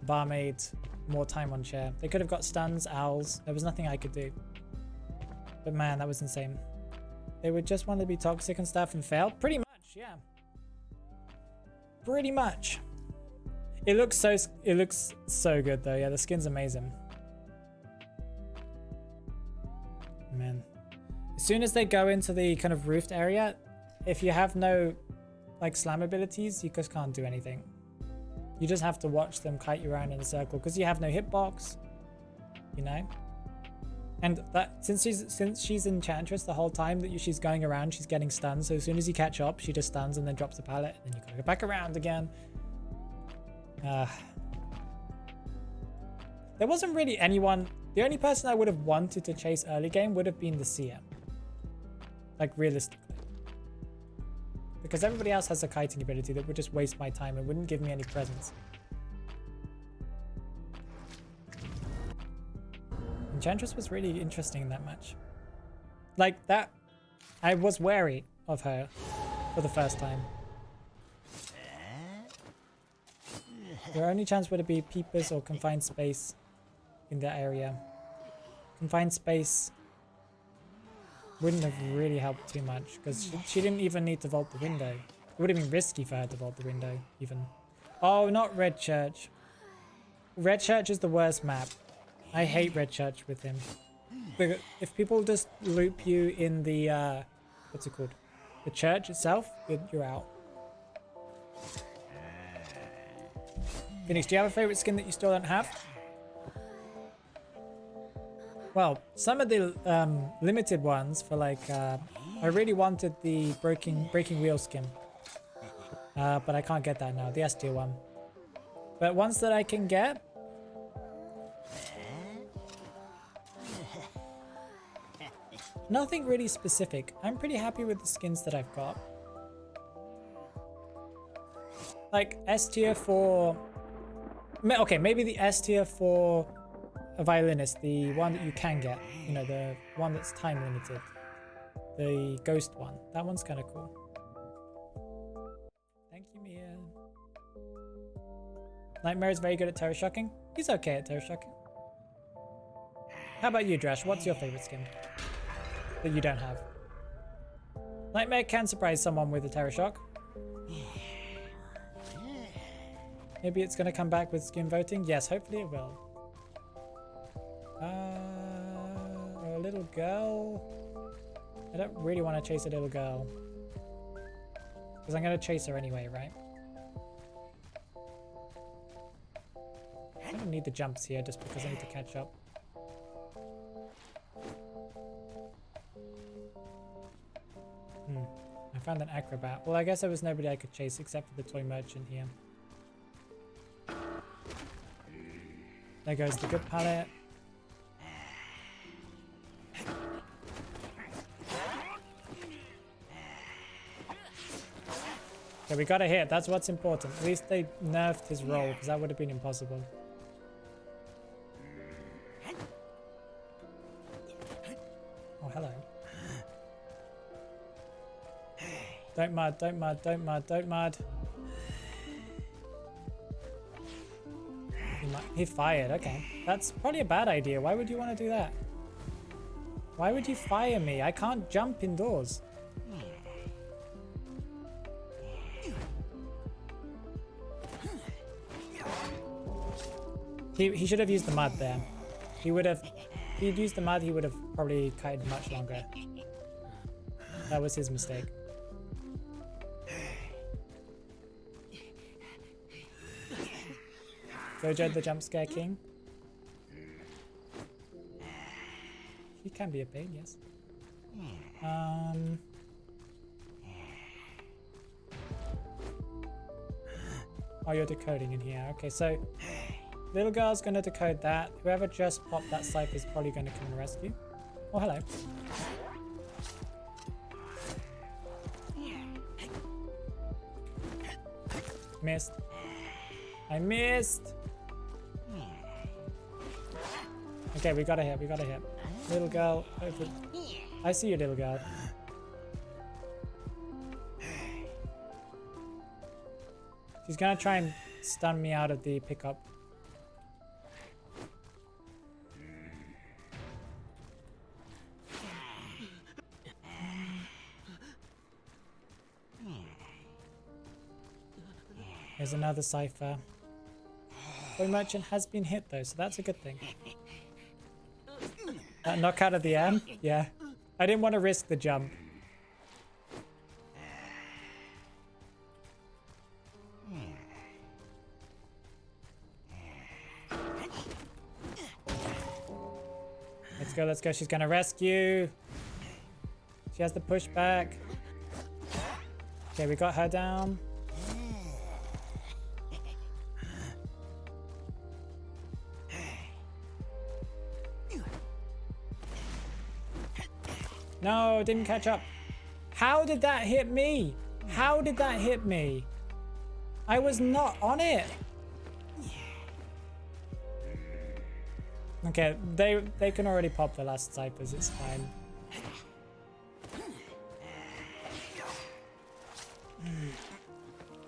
barmaid more time on chair. They could have got stuns, owls. There was nothing I could do. But man, that was insane. They would just want to be toxic and stuff and fail. Pretty much, yeah. Pretty much. It looks so good though. Yeah, the skin's amazing. Man. As soon as they go into the kind of roofed area, if you have no like slam abilities, you just can't do anything. You just have to watch them kite you around in a circle because you have no hitbox, you know. And that since she's Enchantress the whole time that she's going around, she's getting stunned. So as soon as you catch up, she just stuns and then drops the pallet, and then you gotta go back around again. There wasn't really anyone. The only person I would have wanted to chase early game would have been the Seer. Like realistically. Because everybody else has a kiting ability that would just waste my time and wouldn't give me any presents. Enchantress was really interesting in that match. Like that, I was wary of her for the first time. Your only chance would be peepers or confined space in that area. Confined space wouldn't have really helped too much because she didn't even need to vault the window. It would have been risky for her to vault the window even. Oh, not Red Church. Red Church is the worst map. I hate Red Church with him. If people just loop you in the, what's it called? The church itself, you're out. Phoenix, do you have a favorite skin that you still don't have? Well, some of the limited ones for like, I really wanted the breaking wheel skin. But I can't get that now, the S tier one. But ones that I can get, nothing really specific. I'm pretty happy with the skins that I've got. Like S tier for, okay, maybe the S tier for a violinist, the one that you can get, you know, the one that's time limited, the ghost one. That one's kind of cool. Thank you, Mia. Nightmare is very good at terror shocking. He's okay at terror shocking. How about you, Drash? What's your favorite skin that you don't have? Nightmare can surprise someone with a terror shock. Maybe it's going to come back with skin voting. Yes, hopefully it will. A little girl. I don't really want to chase a little girl. Because I'm going to chase her anyway, right? I don't need the jumps here just because I need to catch up. found an acrobat. Well, I guess there was nobody I could chase except for the toy merchant here. There goes the good pallet. Okay, we got a hit. That's what's important. At least they nerfed his roll, because that would have been impossible. Oh, hello. Don't mud, don't mud, don't mud, don't mud. He fired, okay. That's probably a bad idea. Why would you want to do that? Why would you fire me? I can't jump indoors. He should have used the mud there. He would have... If he'd used the mud, he would have probably kited much longer. That was his mistake. Jojo the jump scare king. He can be a pain, yes. Oh, you're decoding in here. Okay, so little girl's gonna decode that. Whoever just popped that cipher is probably gonna come and rescue. Oh, hello. Missed. I missed. Okay, we got a hit. We got a hit. Little girl. Over. I see you, little girl. She's gonna try and stun me out of the pickup. There's another cipher. Toy merchant has been hit though, so that's a good thing. That knock out of the air? Yeah. I didn't want to risk the jump. Let's go, let's go. She's gonna rescue. She has the pushback. Okay, we got her down. No, didn't catch up. How did that hit me? How did that hit me? I was not on it. Okay, they can already pop the last ciphers, it's fine.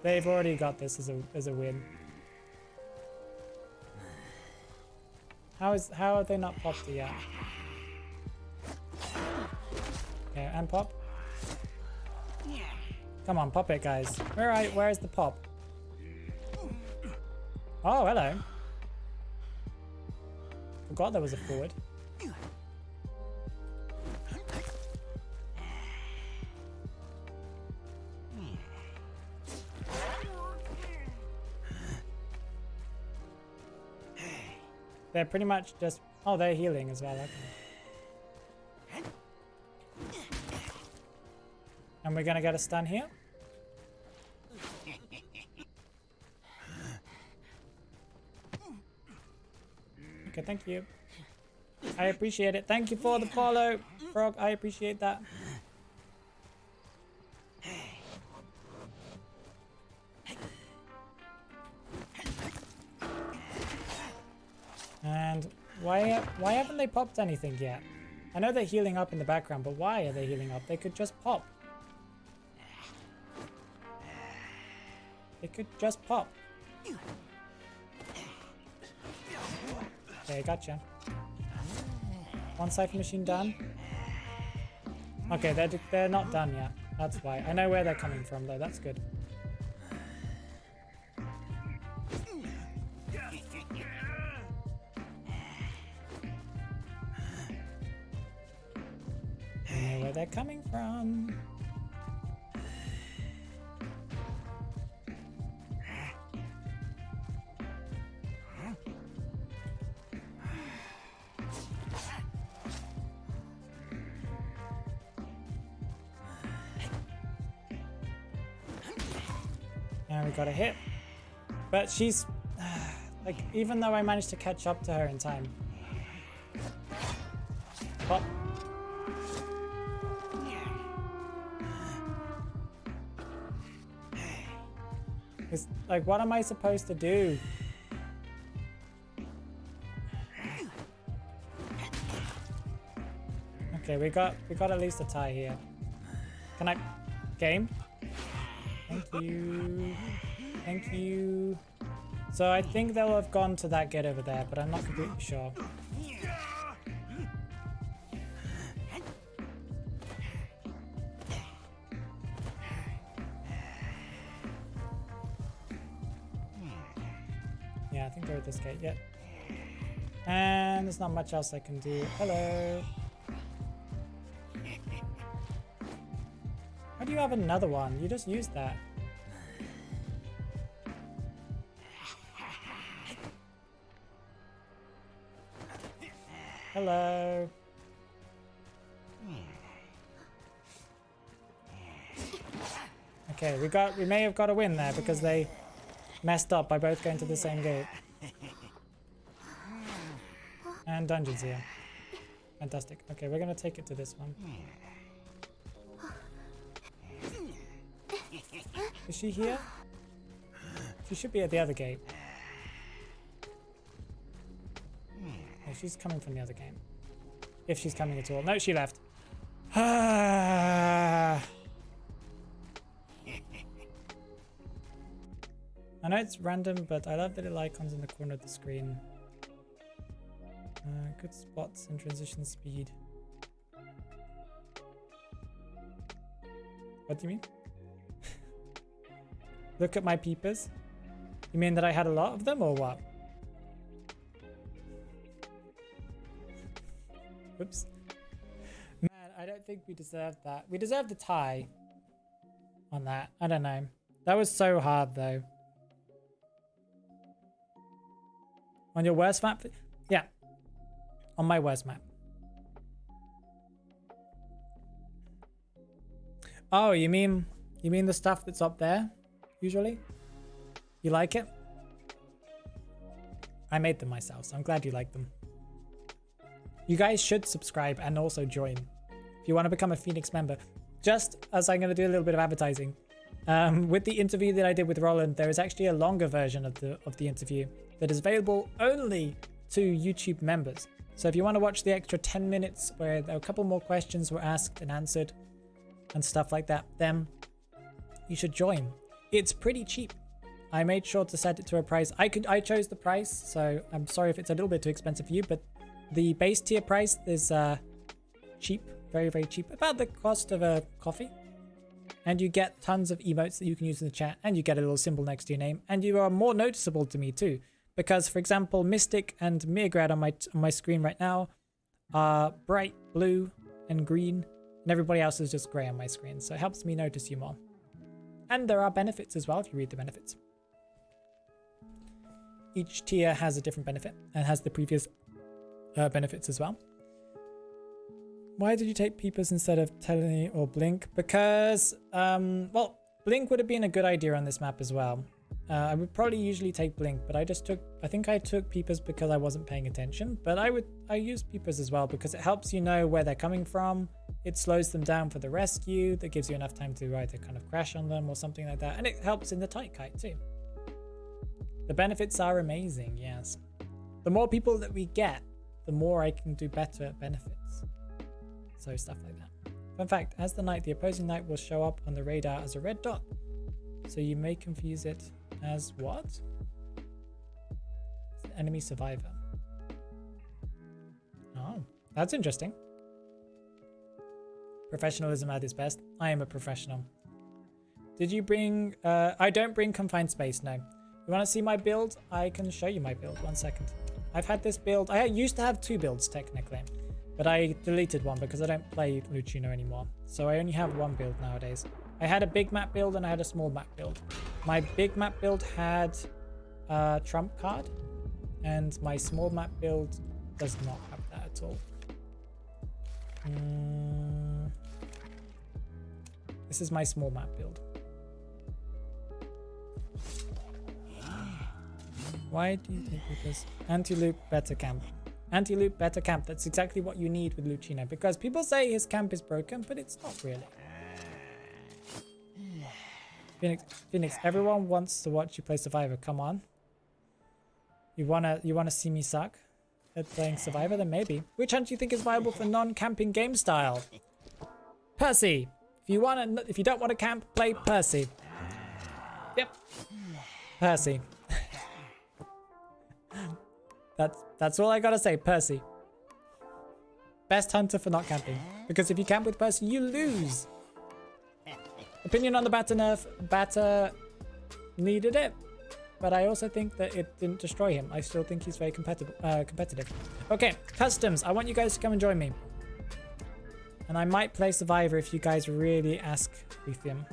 They've already got this as a win. How have they not popped it yet? Okay, and pop. Come on, pop it, guys. Where's the pop? Oh, hello. Forgot there was a forward. They're pretty much just... Oh, they're healing as well. Okay. And we're gonna get a stun here. Okay, thank you. I appreciate it. Thank you for the follow, Frog. I appreciate that. And why haven't they popped anything yet? I know they're healing up in the background, but why are they healing up? They could just pop. They could just pop. Okay, gotcha. One cipher machine done. Okay, they're not done yet. That's why. I know where they're coming from though. That's good. I know where they're coming from. And we got a hit. But she's... like, even though I managed to catch up to her in time. Pop. It's like, what am I supposed to do? Okay, we got at least a tie here. Can I... Game? Thank you. Thank you. So I think they'll have gone to that gate over there, but I'm not completely sure. Yeah, I think they're at this gate, yep. And there's not much else I can do. Hello. Why do you have another one? You just used that. Hello. Okay, we may have got a win there because they messed up by both going to the same gate. And dungeons here. Fantastic. Okay, we're gonna take it to this one. Is she here? She should be at the other gate. No, she's coming from the other game. If she's coming at all. No, she left. I know it's random, but I love the little icons in the corner of the screen. Good spots and transition speed. What do you mean? Look at my peepers. You mean that I had a lot of them or what? Oops. Man, I don't think we deserved that. We deserved the tie on that. I don't know. That was so hard though. On your worst map? Yeah. On my worst map. Oh, you mean the stuff that's up there? Usually? You like it? I made them myself, so I'm glad you like them. You guys should subscribe and also join if you want to become a Phoenix member. Just as I'm going to do a little bit of advertising. With the interview that I did with Roland, there is actually a longer version of the interview that is available only to YouTube members. So if you want to watch the extra 10 minutes where a couple more questions were asked and answered and stuff like that, then you should join. It's pretty cheap. I made sure to set it to a price. I chose the price, so I'm sorry if it's a little bit too expensive for you, but the base tier price is cheap, very, very cheap, about the cost of a coffee. And you get tons of emotes that you can use in the chat, and you get a little symbol next to your name, and you are more noticeable to me too. Because, for example, Mystic and Mirgrad on my screen right now are bright blue and green, and everybody else is just grey on my screen, so it helps me notice you more. And there are benefits as well if you read the benefits. Each tier has a different benefit and has the previous benefits as well. Why did you take Peepers instead of Telly or Blink? Because, well, Blink would have been a good idea on this map as well. I would probably usually take Blink, but I think I took Peepers because I wasn't paying attention. But I use Peepers as well because it helps you know where they're coming from. It slows them down for the rescue. That gives you enough time to either kind of crash on them or something like that. And it helps in the tight kite too. The benefits are amazing, yes. The more people that we get, the more I can do better at benefits. So stuff like that. Fun fact, as the knight, the opposing knight will show up on the radar as a red dot. So you may confuse it as what? It's an enemy survivor. Oh, that's interesting. Professionalism at its best. I am a professional. Did you bring... I don't bring confined space, no. You want to see my build? I can show you my build. 1 second. I've had this build. I used to have 2 builds, technically. But I deleted one because I don't play Lucino anymore. So I only have 1 build nowadays. I had a big map build and I had a small map build. My big map build had a trump card. And my small map build does not have that at all. This is my small map build. Why do you think this anti-loop better camp? Anti-loop better camp. That's exactly what you need with Lucina, because people say his camp is broken, but it's not really. Phoenix, everyone wants to watch you play Survivor. Come on. You wanna see me suck at playing Survivor? Then maybe. Which hunt do you think is viable for non-camping game style? Percy. If you don't want to camp, play Percy. Yep. Percy. That's all I gotta say. Percy. Best hunter for not camping. Because if you camp with Percy, you lose. Opinion on the batter nerf. Batter needed it, but I also think that it didn't destroy him. I still think he's very competitive. Okay, customs. I want you guys to come and join me. And I might play Survivor if you guys really ask Lithium.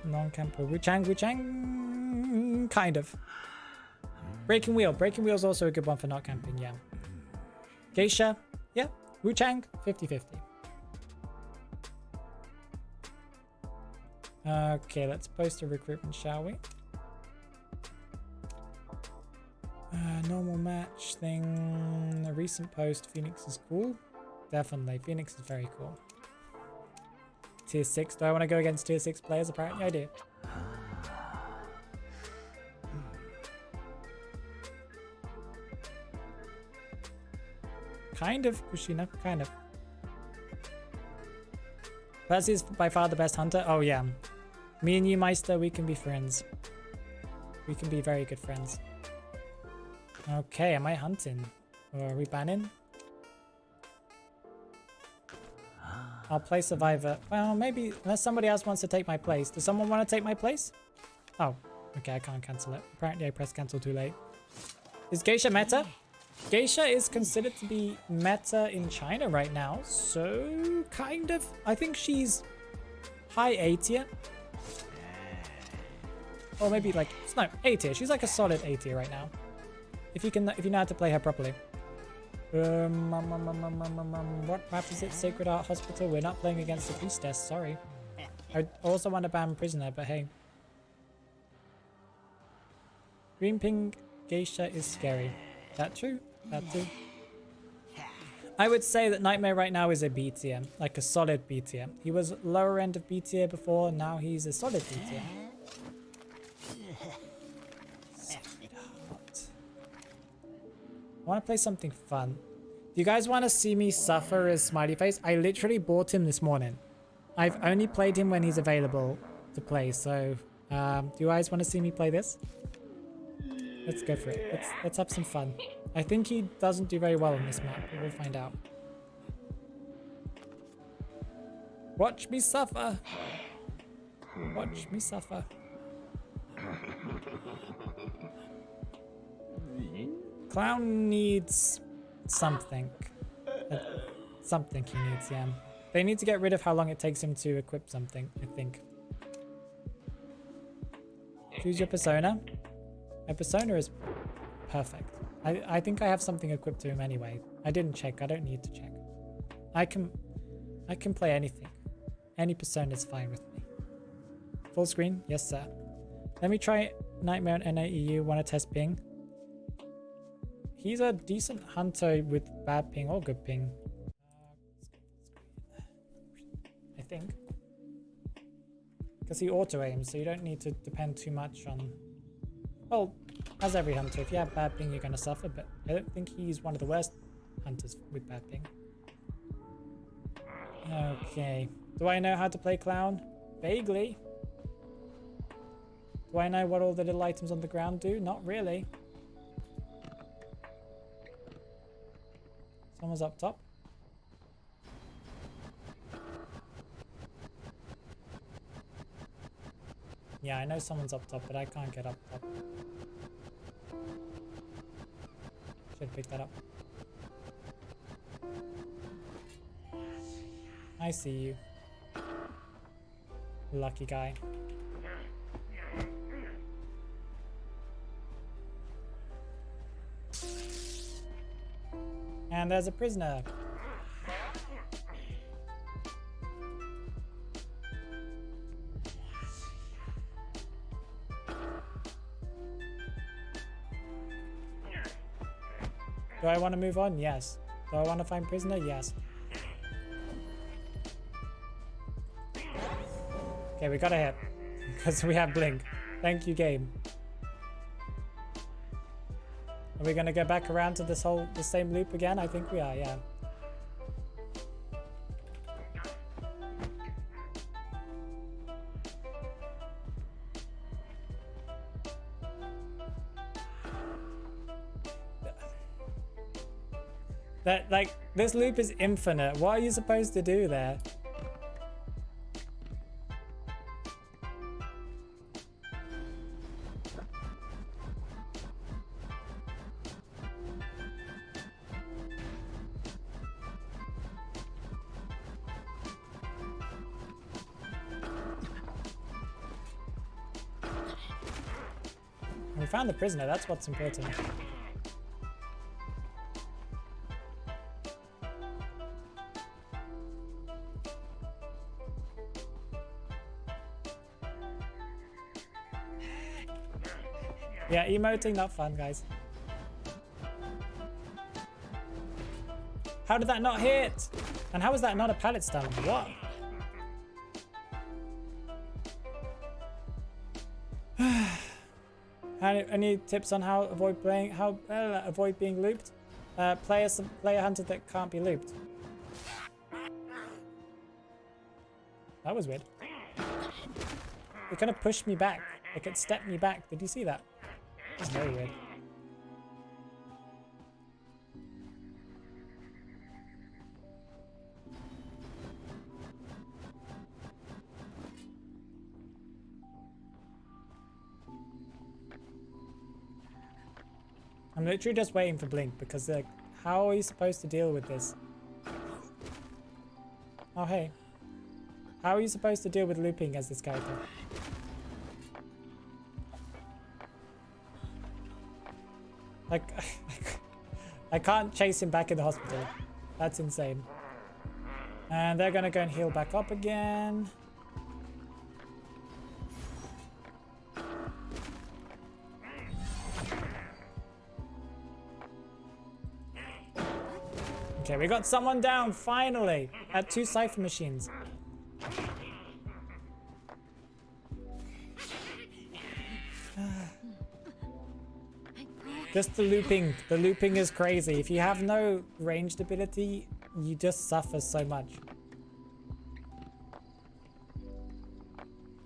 Non-camper. Wuchang. Kind of. Breaking Wheel. Breaking Wheel is also a good one for not camping, yeah. Geisha. Yeah. Wuchang. 50-50. Okay, let's post a recruitment, shall we? Normal match thing. A recent post. Phoenix is cool. Definitely. Phoenix is very cool. Tier 6. Do I want to go against tier 6 players? Apparently I do. Kind of, Kushina. Kind of. Percy is by far the best hunter. Oh, yeah. Me and you, Meister, we can be friends. We can be very good friends. Okay, am I hunting? Or are we banning? I'll play Survivor. Well, maybe, unless somebody else wants to take my place. Does someone want to take my place? Oh, okay, I can't cancel it. Apparently I pressed cancel too late. Is Geisha meta? Geisha is considered to be meta in China right now, so kind of. I think she's high A tier. Or maybe like, no, A tier. She's like a solid A tier right now. If you know how to play her properly. What map is it? Sacred Art Hospital. We're not playing against the priestess. Sorry. I also want to ban prisoner, but hey. Green ping Geisha is scary. That true? That too. I would say that Nightmare right now is a B tier, like a solid B tier. He was lower end of B tier before, now he's a solid B tier. I want to play something fun. Do you guys want to see me suffer as Smiley Face? I literally bought him this morning. I've only played him when he's available to play, so do you guys want to see me play this? Let's go for it. Let's have some fun. I think he doesn't do very well on this map, but we'll find out. Watch me suffer. Watch me suffer. Clown needs something. Something he needs, yeah. They need to get rid of how long it takes him to equip something, I think. Choose your persona. My persona is perfect. I think I have something equipped to him anyway. I didn't check. I don't need to check. I can play anything. Any persona is fine with me. Full screen? Yes, sir. Let me try Nightmare on NAEU. Want to test ping? He's a decent hunter with bad ping or good ping. I think. Because he auto-aims, so you don't need to depend too much on... Well, as every hunter, if you have bad ping, you're going to suffer, but I don't think he's one of the worst hunters with bad ping. Okay. Do I know how to play Clown? Vaguely. Do I know what all the little items on the ground do? Not really. Someone's up top. Yeah, I know someone's up top, but I can't get up top. Should pick that up. I see you. Lucky guy. And there's a prisoner. Do I want to move on? Yes. Do I want to find prisoner? Yes. Okay, we got a hit. Because we have blink. Thank you, game. Are we gonna go back around to the same loop again? I think we are, yeah. That, like, this loop is infinite. What are you supposed to do there? We found the prisoner, that's what's important. Yeah, emoting, not fun, guys. How did that not hit? And how was that not a pallet stun? What? Any tips on how avoid avoid being looped? Play a hunter that can't be looped. That was weird. It kind of pushed me back. Like it stepped me back. Did you see that? That's very weird. I'm literally just waiting for Blink because, like, how are you supposed to deal with this? Oh, hey. How are you supposed to deal with looping as this character? Like, I can't chase him back in the hospital. That's insane. And they're gonna go and heal back up again. Okay, we got someone down, finally, at 2 Cypher machines. Just the looping is crazy. If you have no ranged ability, you just suffer so much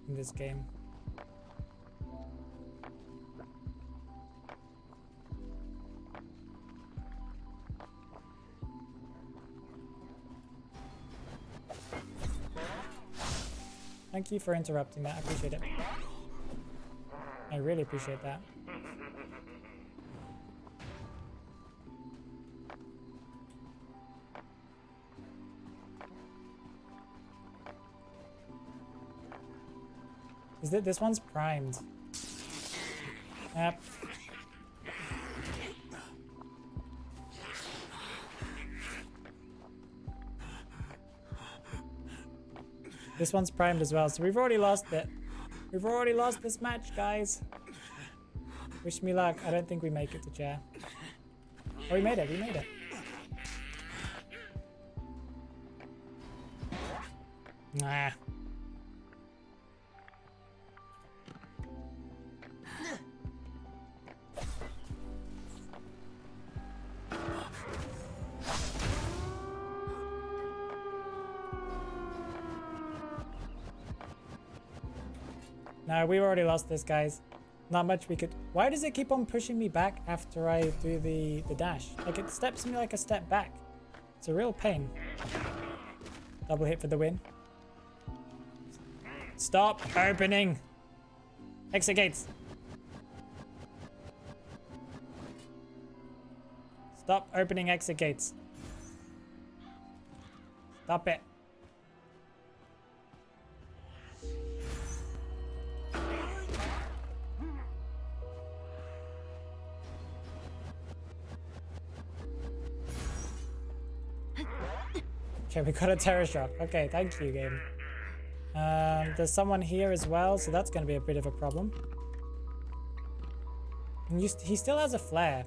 in this game. Thank you for interrupting that. I appreciate it. I really appreciate that. Is it this one's primed? Yep. This one's primed as well, so we've already lost it. We've already lost this match, guys. Wish me luck. I don't think we make it to chair. Oh, we made it. We made it. Nah. No, we already lost this, guys. Not much we could... Why does it keep on pushing me back after I do the dash? Like, it steps me like a step back. It's a real pain. Double hit for the win. Stop opening! Exit gates! Stop opening exit gates. Stop it. Okay, we got a terror shock. Okay, thank you, game. There's someone here as well, so that's going to be a bit of a problem. And he still has a flare.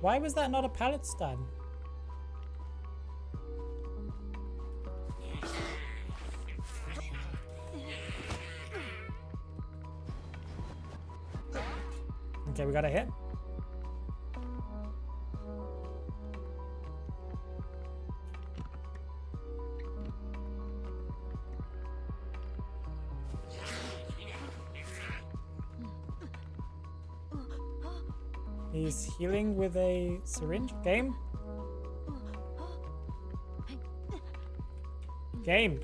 Why was that not a pallet stand? Okay, we got a hit. He's healing with a syringe. Game. Game.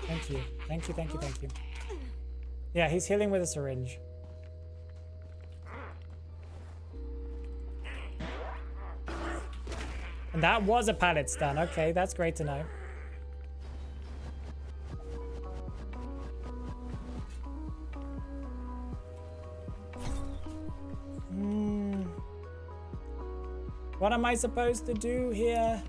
Thank you. Thank you, thank you, thank you. Yeah, he's healing with a syringe. And that was a pallet stand. Okay, that's great to know. What am I supposed to do here?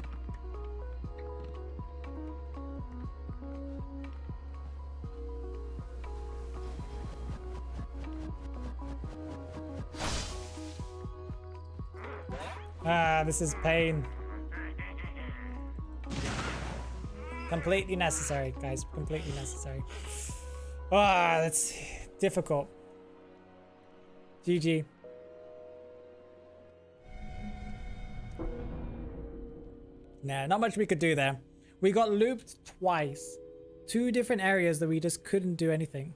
Ah, this is pain. Completely necessary, guys. Completely necessary. Ah, that's difficult. GG. Nah, not much we could do there. We got looped twice. 2 different areas that we just couldn't do anything.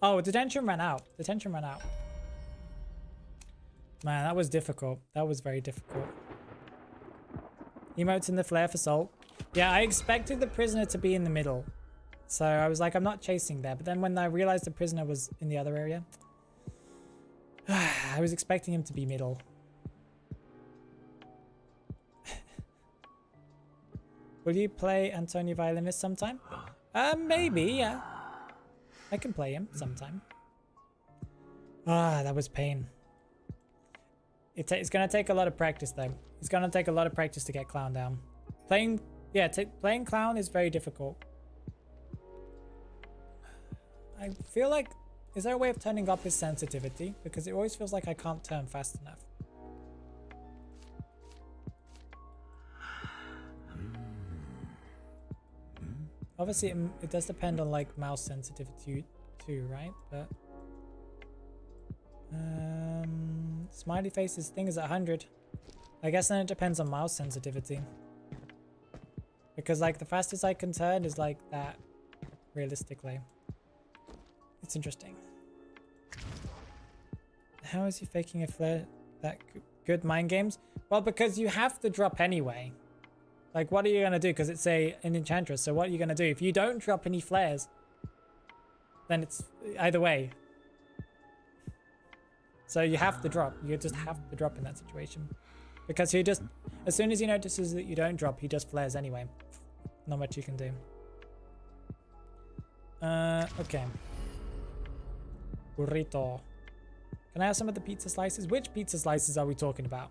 Oh, detention ran out. Detention ran out. Man, that was difficult. That was very difficult. Emotes in the flare for salt. Yeah, I expected the prisoner to be in the middle. So I was like, I'm not chasing there. But then when I realized the prisoner was in the other area, I was expecting him to be middle. Will you play Antonio Violinist sometime? Maybe, yeah. I can play him sometime. Ah, that was pain. It's gonna take a lot of practice though. It's gonna take a lot of practice to get Clown down. Playing Clown is very difficult. I feel like, is there a way of turning up his sensitivity? Because it always feels like I can't turn fast enough. Obviously, it does depend on like mouse sensitivity too, right? But smiley face's thing is at 100. I guess then it depends on mouse sensitivity. Because like the fastest I can turn is like that, realistically. It's interesting. How is he faking a flare? That good mind games? Well, because you have to drop anyway. Like, what are you going to do? Because it's an enchantress. So what are you going to do? If you don't drop any flares, then it's either way. So you have to drop. You just have to drop in that situation. Because he just, as soon as he notices that you don't drop, he just flares anyway. Not much you can do. Okay. Burrito. Can I have some of the pizza slices? Which pizza slices are we talking about?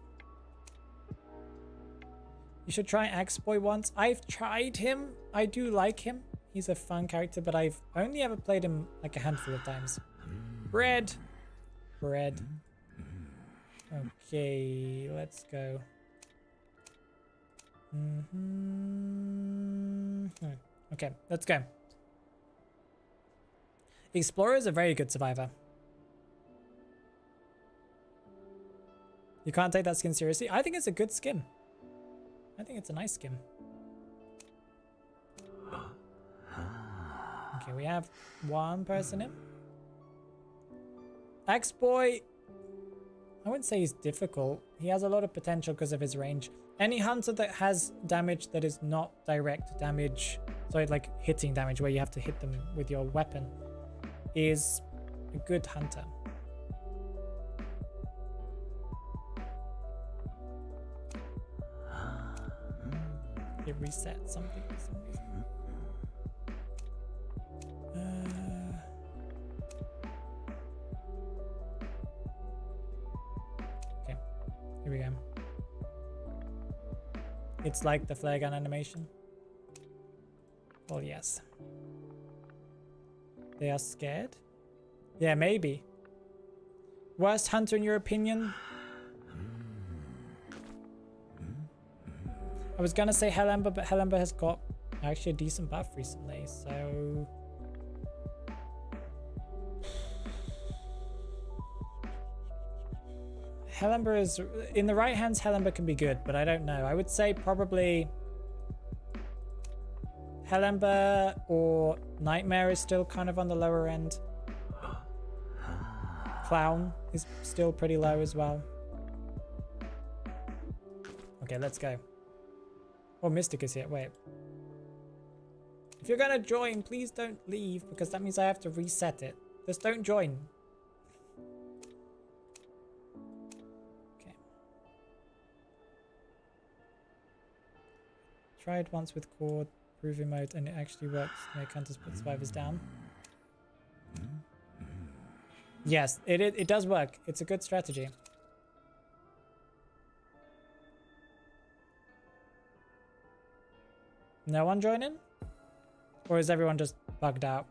You should try Axeboy once. I've tried him. I do like him. He's a fun character, but I've only ever played him like a handful of times. Bread. Bread. Okay, let's go. Okay, let's go. Explorer is a very good survivor. You can't take that skin seriously. I think it's a good skin. I think it's a nice skin. Okay, we have one person in. Axeboy, I wouldn't say he's difficult. He has a lot of potential because of his range. Any hunter that has damage that is not direct damage, so like hitting damage where you have to hit them with your weapon, is a good hunter. It resets something for some reason. Okay, here we go. It's like the flare gun animation. Well, yes. They are scared? Yeah, maybe. Worst hunter in your opinion? I was gonna say Hellember, but Hellember has got actually a decent buff recently, so... Hellember is... In the right hands, Hellember can be good, but I don't know. I would say probably... Hellember or Nightmare is still kind of on the lower end. Clown is still pretty low as well. Okay, let's go. Oh, Mystic is here. Wait. If you're gonna join, please don't leave, because that means I have to reset it. Just don't join. Okay. Tried once with Cord Proving Mode, and it actually works to make hunters put survivors down. Yes, it does work. It's a good strategy. No one joining? Or is everyone just bugged out?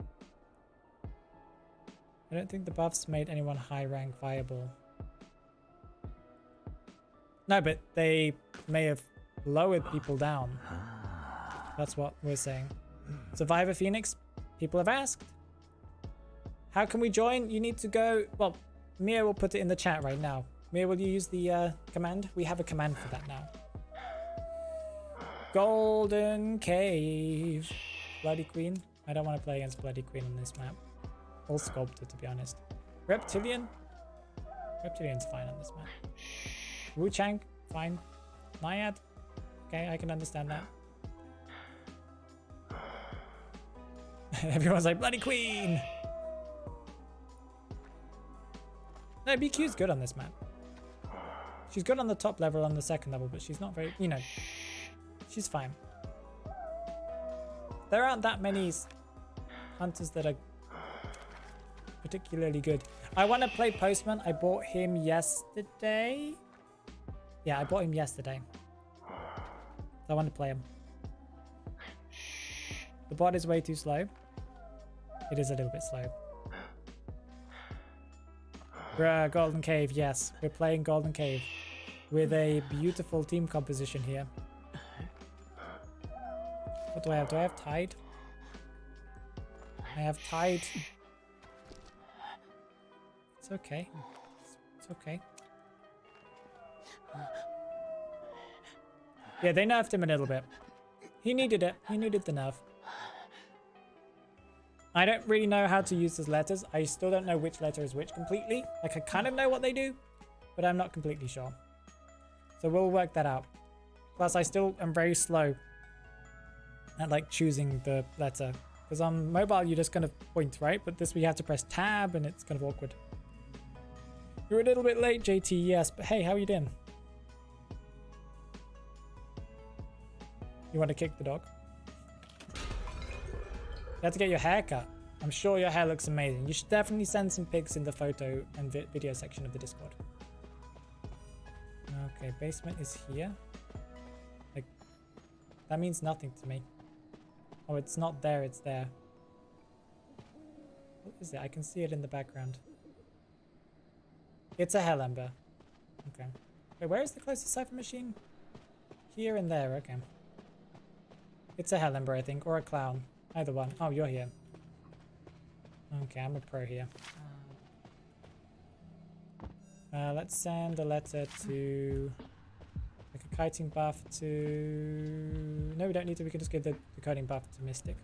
I don't think the buffs made anyone high rank viable. No, but they may have lowered people down. That's what we're saying. Survivor Phoenix, people have asked. How can we join? You need to go... Well, Mia will put it in the chat right now. Mia, will you use the command? We have a command for that now. Golden Cave. Bloody Queen. I don't want to play against Bloody Queen on this map. Or Sculptor, to be honest. Reptilian. Reptilian's fine on this map. Wu-Chang, fine. Naiad. Okay, I can understand that. Everyone's like, Bloody Queen! No, BQ's good on this map. She's good on the top level, on the second level, but she's not very, you know, she's fine. There aren't that many hunters that are particularly good. I want to play Postman. I bought him yesterday. Yeah, I bought him yesterday. I want to play him. The bot is way too slow. It is a little bit slow. Bruh, Golden Cave, yes. We're playing Golden Cave with a beautiful team composition here. What do I have? Do I have Tide? I have Tide. It's okay. It's okay. Yeah, they nerfed him a little bit. He needed it. He needed the nerf. I don't really know how to use his letters. I still don't know which letter is which completely. Like, I kind of know what they do, but I'm not completely sure. So we'll work that out. Plus, I still am very slow at, like, choosing the letter. Because on mobile, you just kind of point, right? But this, we have to press tab, and it's kind of awkward. You're a little bit late, JT, yes. But hey, how are you doing? You want to kick the dog? You have to get your hair cut. I'm sure your hair looks amazing. You should definitely send some pics in the photo and video section of the Discord. Okay, basement is here. Like, that means nothing to me. Oh, it's not there, it's there. What is it? I can see it in the background. It's a Hellember. Okay. Wait, where is the closest cipher machine? Here and there, okay. It's a Hellember, I think, or a clown. Either one. Oh, you're here. Okay, I'm a pro here. Let's send a letter to... like a kiting buff to... No, we don't need to. We can just give the coding buff to Mystic.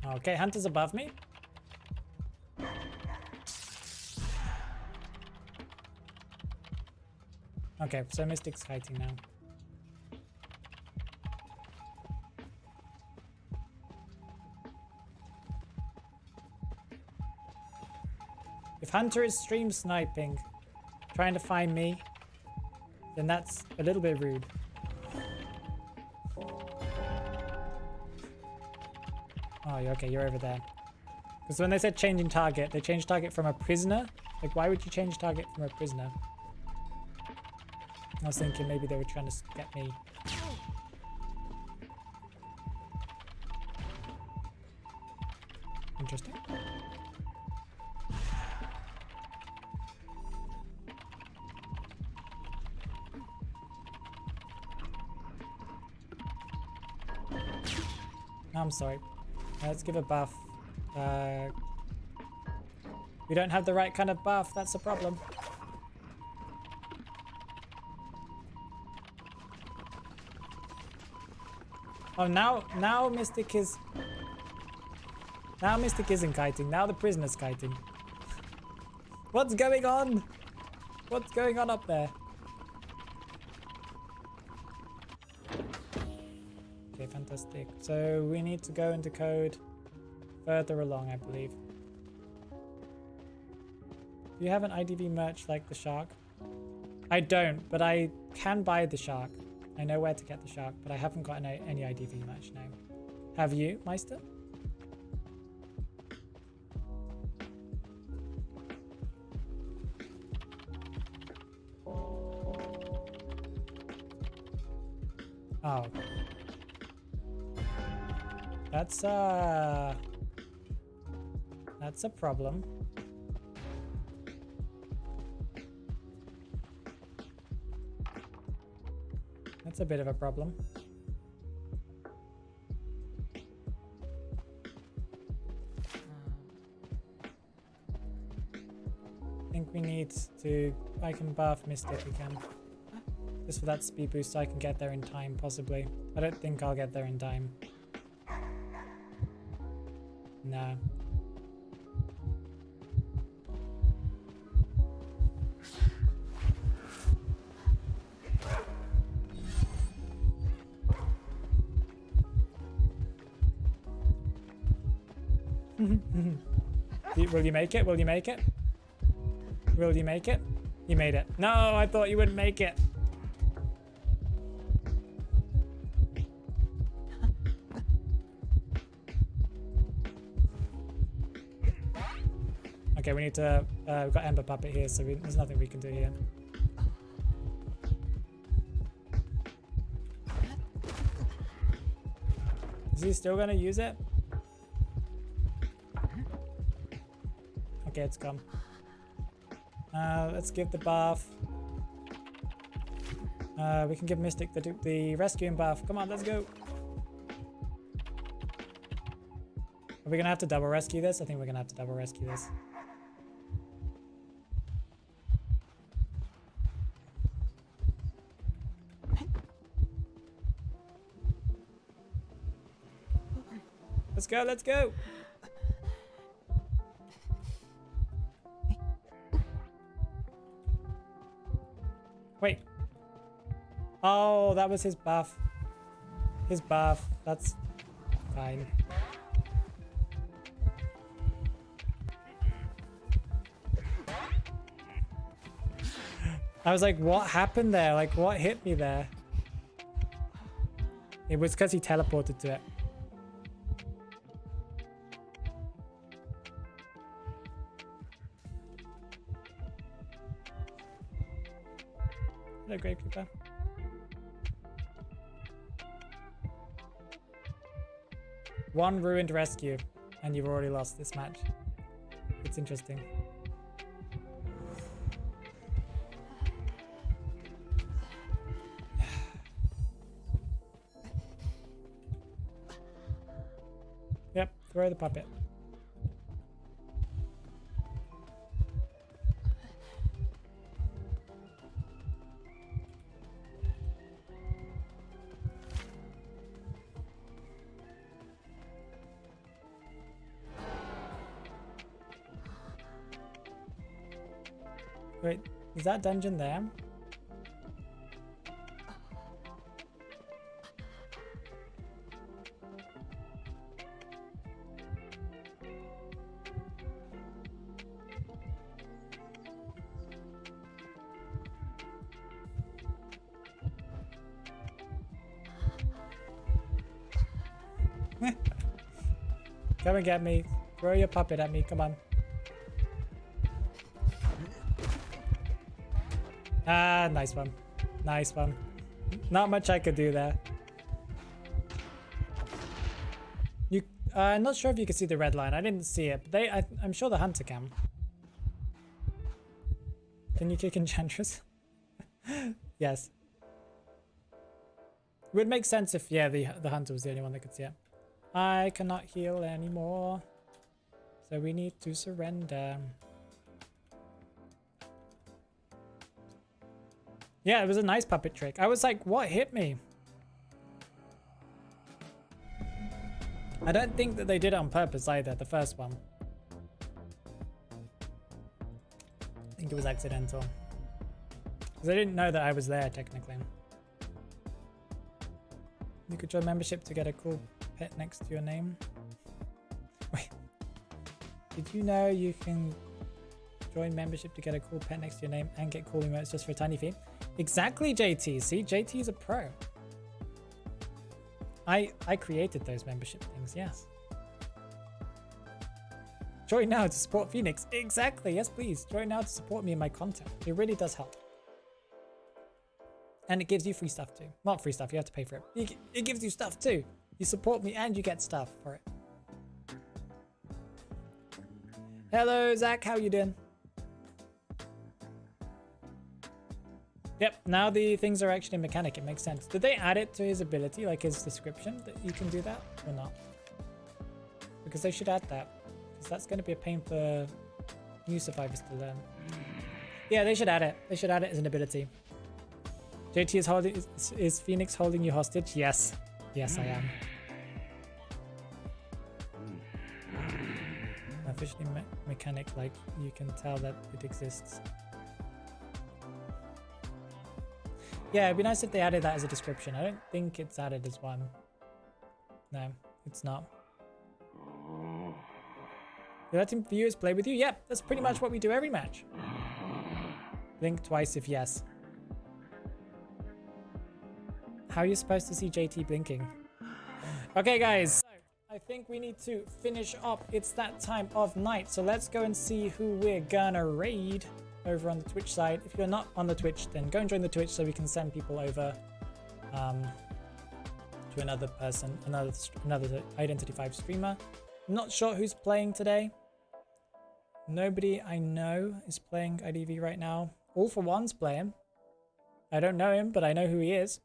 Okay, Hunter's above me. Okay, so Mystic's kiting now. If Hunter is stream sniping, trying to find me, then that's a little bit rude. Oh, okay, you're over there. Because when they said changing target, they changed target from a prisoner. Like, why would you change target from a prisoner? I was thinking maybe they were trying to get me. Interesting. I'm sorry. Let's give a buff. We don't have the right kind of buff. That's a problem. Oh, now Mystic is... Now Mystic isn't kiting. Now the prisoner's kiting. What's going on? What's going on up there? Okay, fantastic. So we need to go into code further along, I believe. Do you have an IDV merch like the shark? I don't, but I can buy the shark. I know where to get the shark, but I haven't got any IDV merch now. Have you, Meister? Oh. That's a problem. That's a bit of a problem. I think we need to... I can buff Mystic again. Just for that speed boost so I can get there in time, possibly. I don't think I'll get there in time. No. Will you make it? Will you make it? Will you make it? You made it. No, I thought you wouldn't make it. Okay, we need to... we've got Ember Puppet here, so there's nothing we can do here. Is he still going to use it? Okay, it's come. Let's give the buff. We can give Mystic the rescuing buff. Come on, let's go. Are we going to have to double rescue this? I think we're going to have to double rescue this. Let's go, let's go. Wait. Oh, that was his buff. His buff. That's fine. I was like, what happened there? Like, what hit me there? It was because he teleported to it. Hello, Gravekeeper. One ruined rescue, and you've already lost this match. It's interesting. Yep, throw the puppet. Wait, is that dungeon there? Come and get me. Throw your puppet at me, come on. Ah, nice one. Nice one. Not much I could do there. I'm not sure if you can see the red line. I didn't see it, but I'm sure the hunter can. Can you kick Enchantress? Yes. It would make sense if, yeah, the hunter was the only one that could see it. I cannot heal anymore. So we need to surrender. Yeah, it was a nice puppet trick. I was like, what hit me? I don't think that they did it on purpose either, the first one. I think it was accidental. Because I didn't know that I was there, technically. You could join membership to get a cool pet next to your name. Wait. Did you know you can join membership to get a cool pet next to your name and get cool emotes just for a tiny fee? Exactly, JT. See, JT is a pro. I created those membership things, yes. Join now to support Phoenix. Exactly, yes please. Join now to support me in my content. It really does help. And it gives you free stuff too. Not free stuff, you have to pay for it. It gives you stuff too. You support me and you get stuff for it. Hello Zach, how you doing? Yep, now the things are actually a mechanic, it makes sense. Did they add it to his ability, like his description, that you can do that or not? Because they should add that, because that's going to be a pain for new survivors to learn. Yeah, they should add it. They should add it as an ability. JT is holding, is Phoenix holding you hostage? Yes. Yes, I am. Officially mechanic, like you can tell that it exists. Yeah, it'd be nice if they added that as a description. I don't think it's added as one. No, it's not. You're letting viewers play with you? Yep, that's pretty much what we do every match. Blink twice if yes. How are you supposed to see JT blinking? Okay, guys. So, I think we need to finish up. It's that time of night. So let's go and see who we're gonna raid over on the Twitch side. If you're not on the Twitch, then go and join the Twitch so we can send people over to another person, another Identity 5 streamer. I'm not sure who's playing today. Nobody I know is playing IDV right now. All for One's playing. I don't know him, but I know who he is.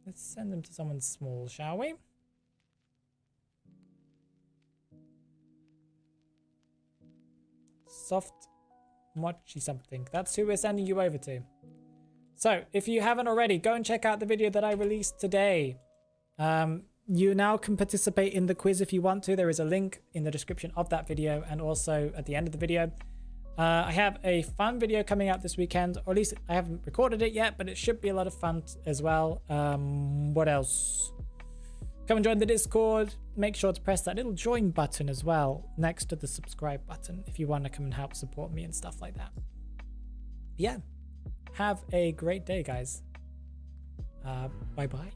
Let's send them to someone small, shall we? Soft mochi something. That's who we're sending you over to. So if you haven't already, go and check out the video that I released today. You now can participate in the quiz if you want to. There is a link in the description of that video and also at the end of the video. I have a fun video coming out this weekend, or at least I haven't recorded it yet, but it should be a lot of fun as well. What else? Come and join the Discord. Make sure to press that little join button as well next to the subscribe button if you want to come and help support me and stuff like that. Yeah, have a great day, guys. Bye bye.